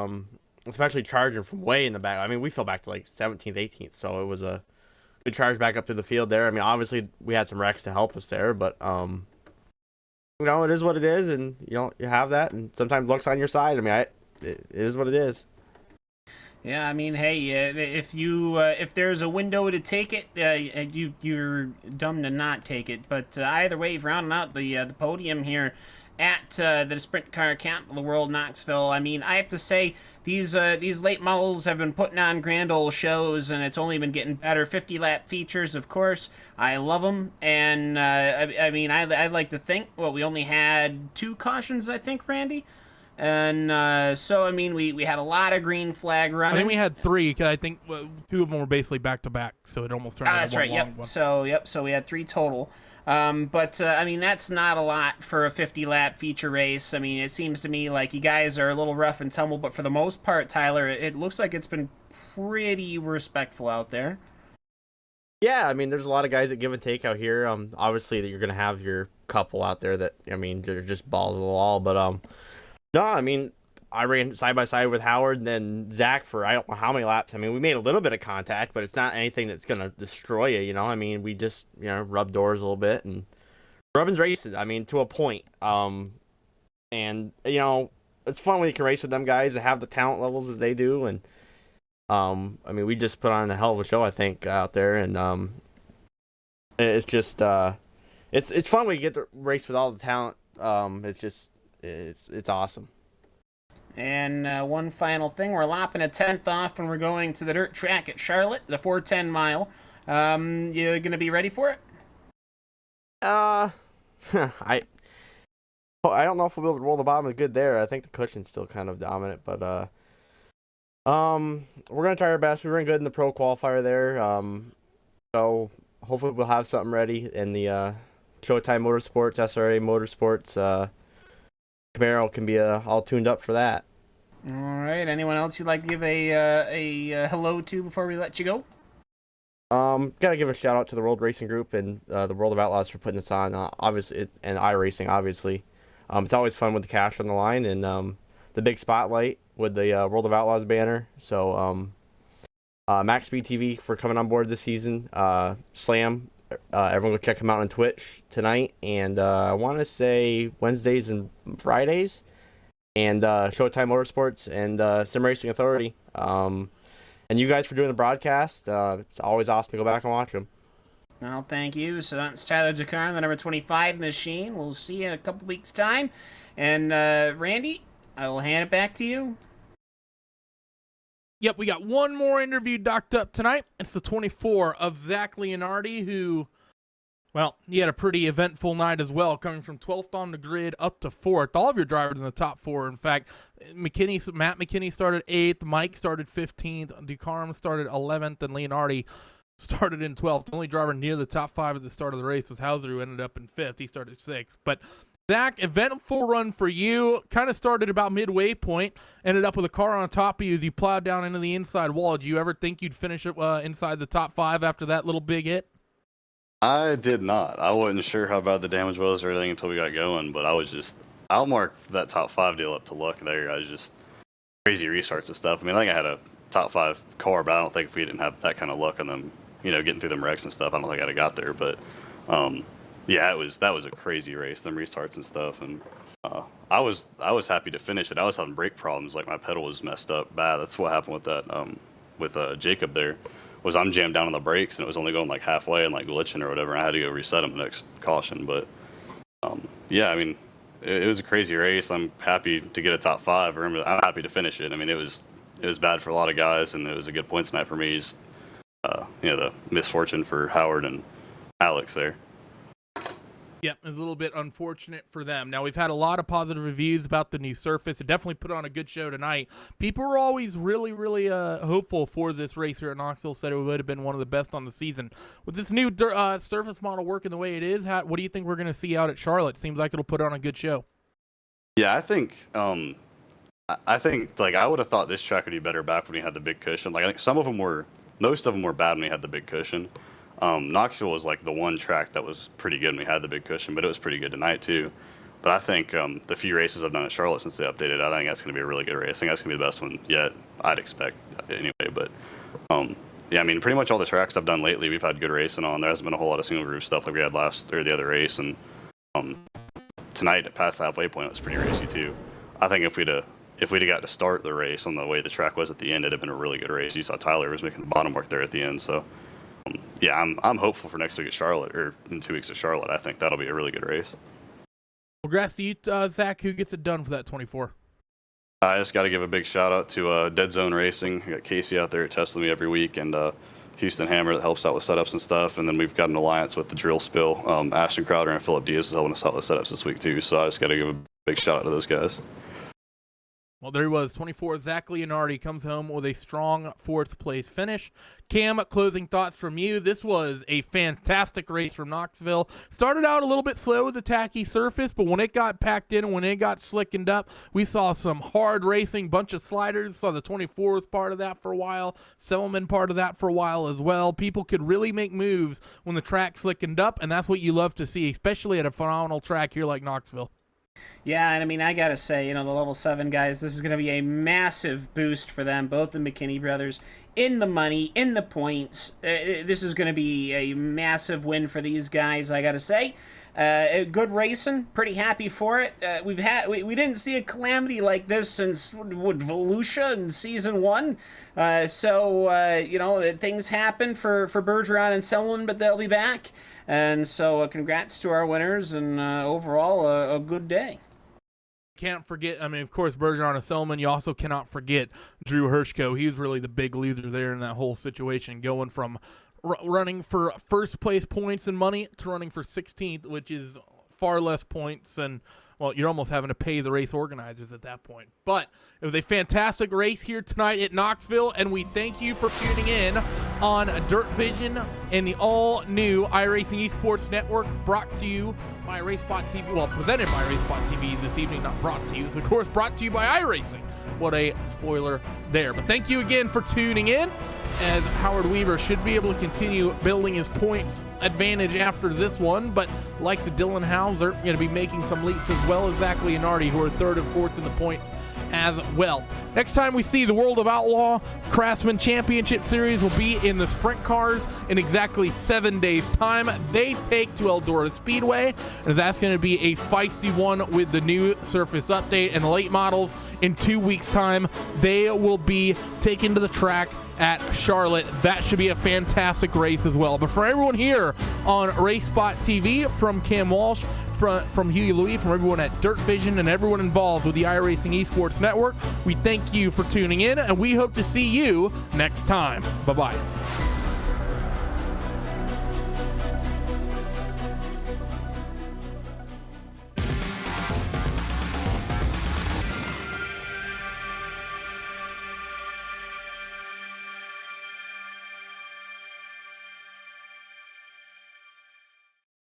L: Especially charging from way in the back. I mean, we fell back to like 17th, 18th, so it was a good charge back up to the field there. I mean, obviously we had some wrecks to help us there, but it is what it is, and you have that, and sometimes luck's on your side. I mean, it is what it is.
C: Yeah, I mean, hey, if there's a window to take it, you're dumb to not take it. But either way, you've rounded out the podium here at the Sprint Car Camp of the World Knoxville. I mean, I have to say, these late models have been putting on grand old shows, and it's only been getting better. 50-lap features, of course. I love them, and I mean, I like to think, well, we only had 2 cautions, I think, Randy? And so, I mean, we had a lot of green flag running.
F: I think we had 3, because I think 2 of them were basically back-to-back, so it almost turned out
C: that's right, yep. So we had 3 total. But I mean, that's not a lot for a 50-lap feature race. I mean, it seems to me like you guys are a little rough and tumble, but for the most part, Tyler, it looks like it's been pretty respectful out there.
L: Yeah, I mean, there's a lot of guys that give and take out here. Obviously, that you're gonna have your couple out there that, I mean, they're just balls of the wall. But no, I mean, I ran side by side with Howard and then Zach for I don't know how many laps. I mean, we made a little bit of contact, but it's not anything that's gonna destroy you. I mean, we just rub doors a little bit and rubbing's racing. I mean, to a point. And it's fun when you can race with them guys that have the talent levels that they do. And I mean, we just put on a hell of a show, I think, out there. And it's just it's fun when you get to race with all the talent. It's awesome.
C: And one final thing, we're lopping a 10th off when we're going to the dirt track at Charlotte, the 410 mile. You gonna be ready for it?
L: I don't know if we'll be able to roll the bottom good there. I think the cushion's still kind of dominant, but we're gonna try our best. We ran good in the pro qualifier there, so hopefully we'll have something ready in the Showtime Motorsports, SRA Motorsports. Camaro can be all tuned up for that.
C: All right. Anyone else you'd like to give a hello to before we let you go?
L: Gotta give a shout out to the World Racing Group and the World of Outlaws for putting this on. Obviously, and iRacing, obviously. It's always fun with the cash on the line and the big spotlight with the World of Outlaws banner. So Max Speed TV for coming on board this season. Slam, everyone go check him out on Twitch tonight, and I want to say Wednesdays and Fridays, and Showtime Motorsports and Sim Racing Authority. And you guys for doing the broadcast. It's always awesome to go back and watch them.
C: Well, thank you. So that's Tyler Jacar, the number 25 machine. We'll see you in a couple weeks' time. And Randy, I will hand it back to you.
F: Yep, we got one more interview docked up tonight. It's the 24 of Zach Leonardi, who, well, he had a pretty eventful night as well, coming from 12th on the grid up to 4th. All of your drivers in the top 4. In fact, Matt McKinney started 8th, Mike started 15th, DeCarm started 11th, and Leonardi started in 12th. The only driver near the top 5 at the start of the race was Hauser, who ended up in 5th. He started 6th. But Zach, eventful run for you. Kind of started about midway point. Ended up with a car on top of you as you plowed down into the inside wall. Did you ever think you'd finish it inside the top 5 after that little big hit?
M: I did not. I wasn't sure how bad the damage was or anything until we got going, but I'll mark that top 5 deal up to luck there. I was just crazy restarts and stuff. I mean, I think I had a top 5 car, but I don't think if we didn't have that kind of luck on them, getting through them wrecks and stuff, I don't think I'd have got there. But yeah, that was a crazy race, them restarts and stuff, and I was happy to finish it. I was having brake problems, like my pedal was messed up bad. That's what happened with that with Jacob there. Was I'm jammed down on the brakes and it was only going like halfway and like glitching or whatever. And I had to go reset them next caution. But yeah, I mean, it was a crazy race. I'm happy to get a top 5. I'm happy to finish it. I mean, it was bad for a lot of guys, and it was a good points night for me. Just the misfortune for Howard and Alex there.
F: Yep, it's a little bit unfortunate for them. Now, we've had a lot of positive reviews about the new surface. It definitely put on a good show tonight. People were always really, really hopeful for this race here at Knoxville, said it would have been one of the best on the season. With this new surface model working the way it is, what do you think we're going to see out at Charlotte? Seems like it'll put on a good show.
M: Yeah, I think like I would have thought this track would be better back when we had the big cushion. Like I think most of them were bad when we had the big cushion. Knoxville was like the one track that was pretty good when we had the big cushion, but it was pretty good tonight too. But I think the few races I've done at Charlotte since they updated, I think that's going to be a really good race. I think that's going to be the best one yet, I'd expect anyway. But yeah, I mean, pretty much all the tracks I've done lately, we've had good racing on. There hasn't been a whole lot of single groove stuff like we had the other race, and tonight past the halfway point it was pretty racy too. I think if we'd have got to start the race on the way the track was at the end, it'd have been a really good race. You saw Tyler was making the bottom work there at the end, so. Yeah, I'm hopeful for next week at Charlotte, or in 2 weeks at Charlotte. I think that'll be a really good race.
F: Congrats to you, Zach. Who gets it done for that 24?
M: I just got to give a big shout out to Dead Zone Racing. I got Casey out there testing me every week, and Houston Hammer that helps out with setups and stuff. And then we've got an alliance with the Drill Spill. Ashton Crowder and Philip Diaz is helping us out with setups this week too. So I just got to give a big shout out to those guys.
F: Well, there he was, 24. Zach Leonardi comes home with a strong 4th place finish. Cam, closing thoughts from you. This was a fantastic race from Knoxville. Started out a little bit slow with the tacky surface, but when it got packed in and when it got slickened up, we saw some hard racing, bunch of sliders. Saw the 24 was part of that for a while. Selman part of that for a while as well. People could really make moves when the track slickened up, and that's what you love to see, especially at a phenomenal track here like Knoxville.
C: Yeah, and I mean, I gotta say, the level 7 guys, this is gonna be a massive boost for them, both the McKinney brothers, in the money, in the points. This is gonna be a massive win for these guys, I gotta say. Good racing, pretty happy for it. We didn't see a calamity like this since Volusia in season 1. So things happen for Bergeron and Selwyn, but they'll be back. And so congrats to our winners, and overall a good day.
F: Can't forget, I mean, of course, Bergeron and Selman. You also cannot forget Drew Hershko. He was really the big loser there in that whole situation, going from running for first place points and money to running for 16th, which is far less points, and well, you're almost having to pay the race organizers at that point. But it was a fantastic race here tonight at Knoxville, and we thank you for tuning in on Dirt Vision and the all-new iRacing Esports Network, brought to you by RaceSpot TV. Well, presented by RaceSpot TV this evening, not brought to you. It's, of course, brought to you by iRacing. What a spoiler there. But thank you again for tuning in. as Howard Weaver should be able to continue building his points advantage after this one, but likes of Dylan Hauser going to be making some leaps, as well as Zach Leonardi, who are 3rd and 4th in the points as well. Next time we see the World of Outlaw Craftsman Championship Series will be in the sprint cars in exactly 7 days' time. They take to Eldora Speedway, and that's going to be a feisty one with the new surface update, and the late models in 2 weeks' time, they will be taken to the track at Charlotte. That should be a fantastic race as well. But for everyone here on RaceSpot TV, from Cam Walsh, from Huey Louie, from everyone at Dirt Vision, and everyone involved with the iRacing Esports Network, we thank you for tuning in, and we hope to see you next time. Bye-bye.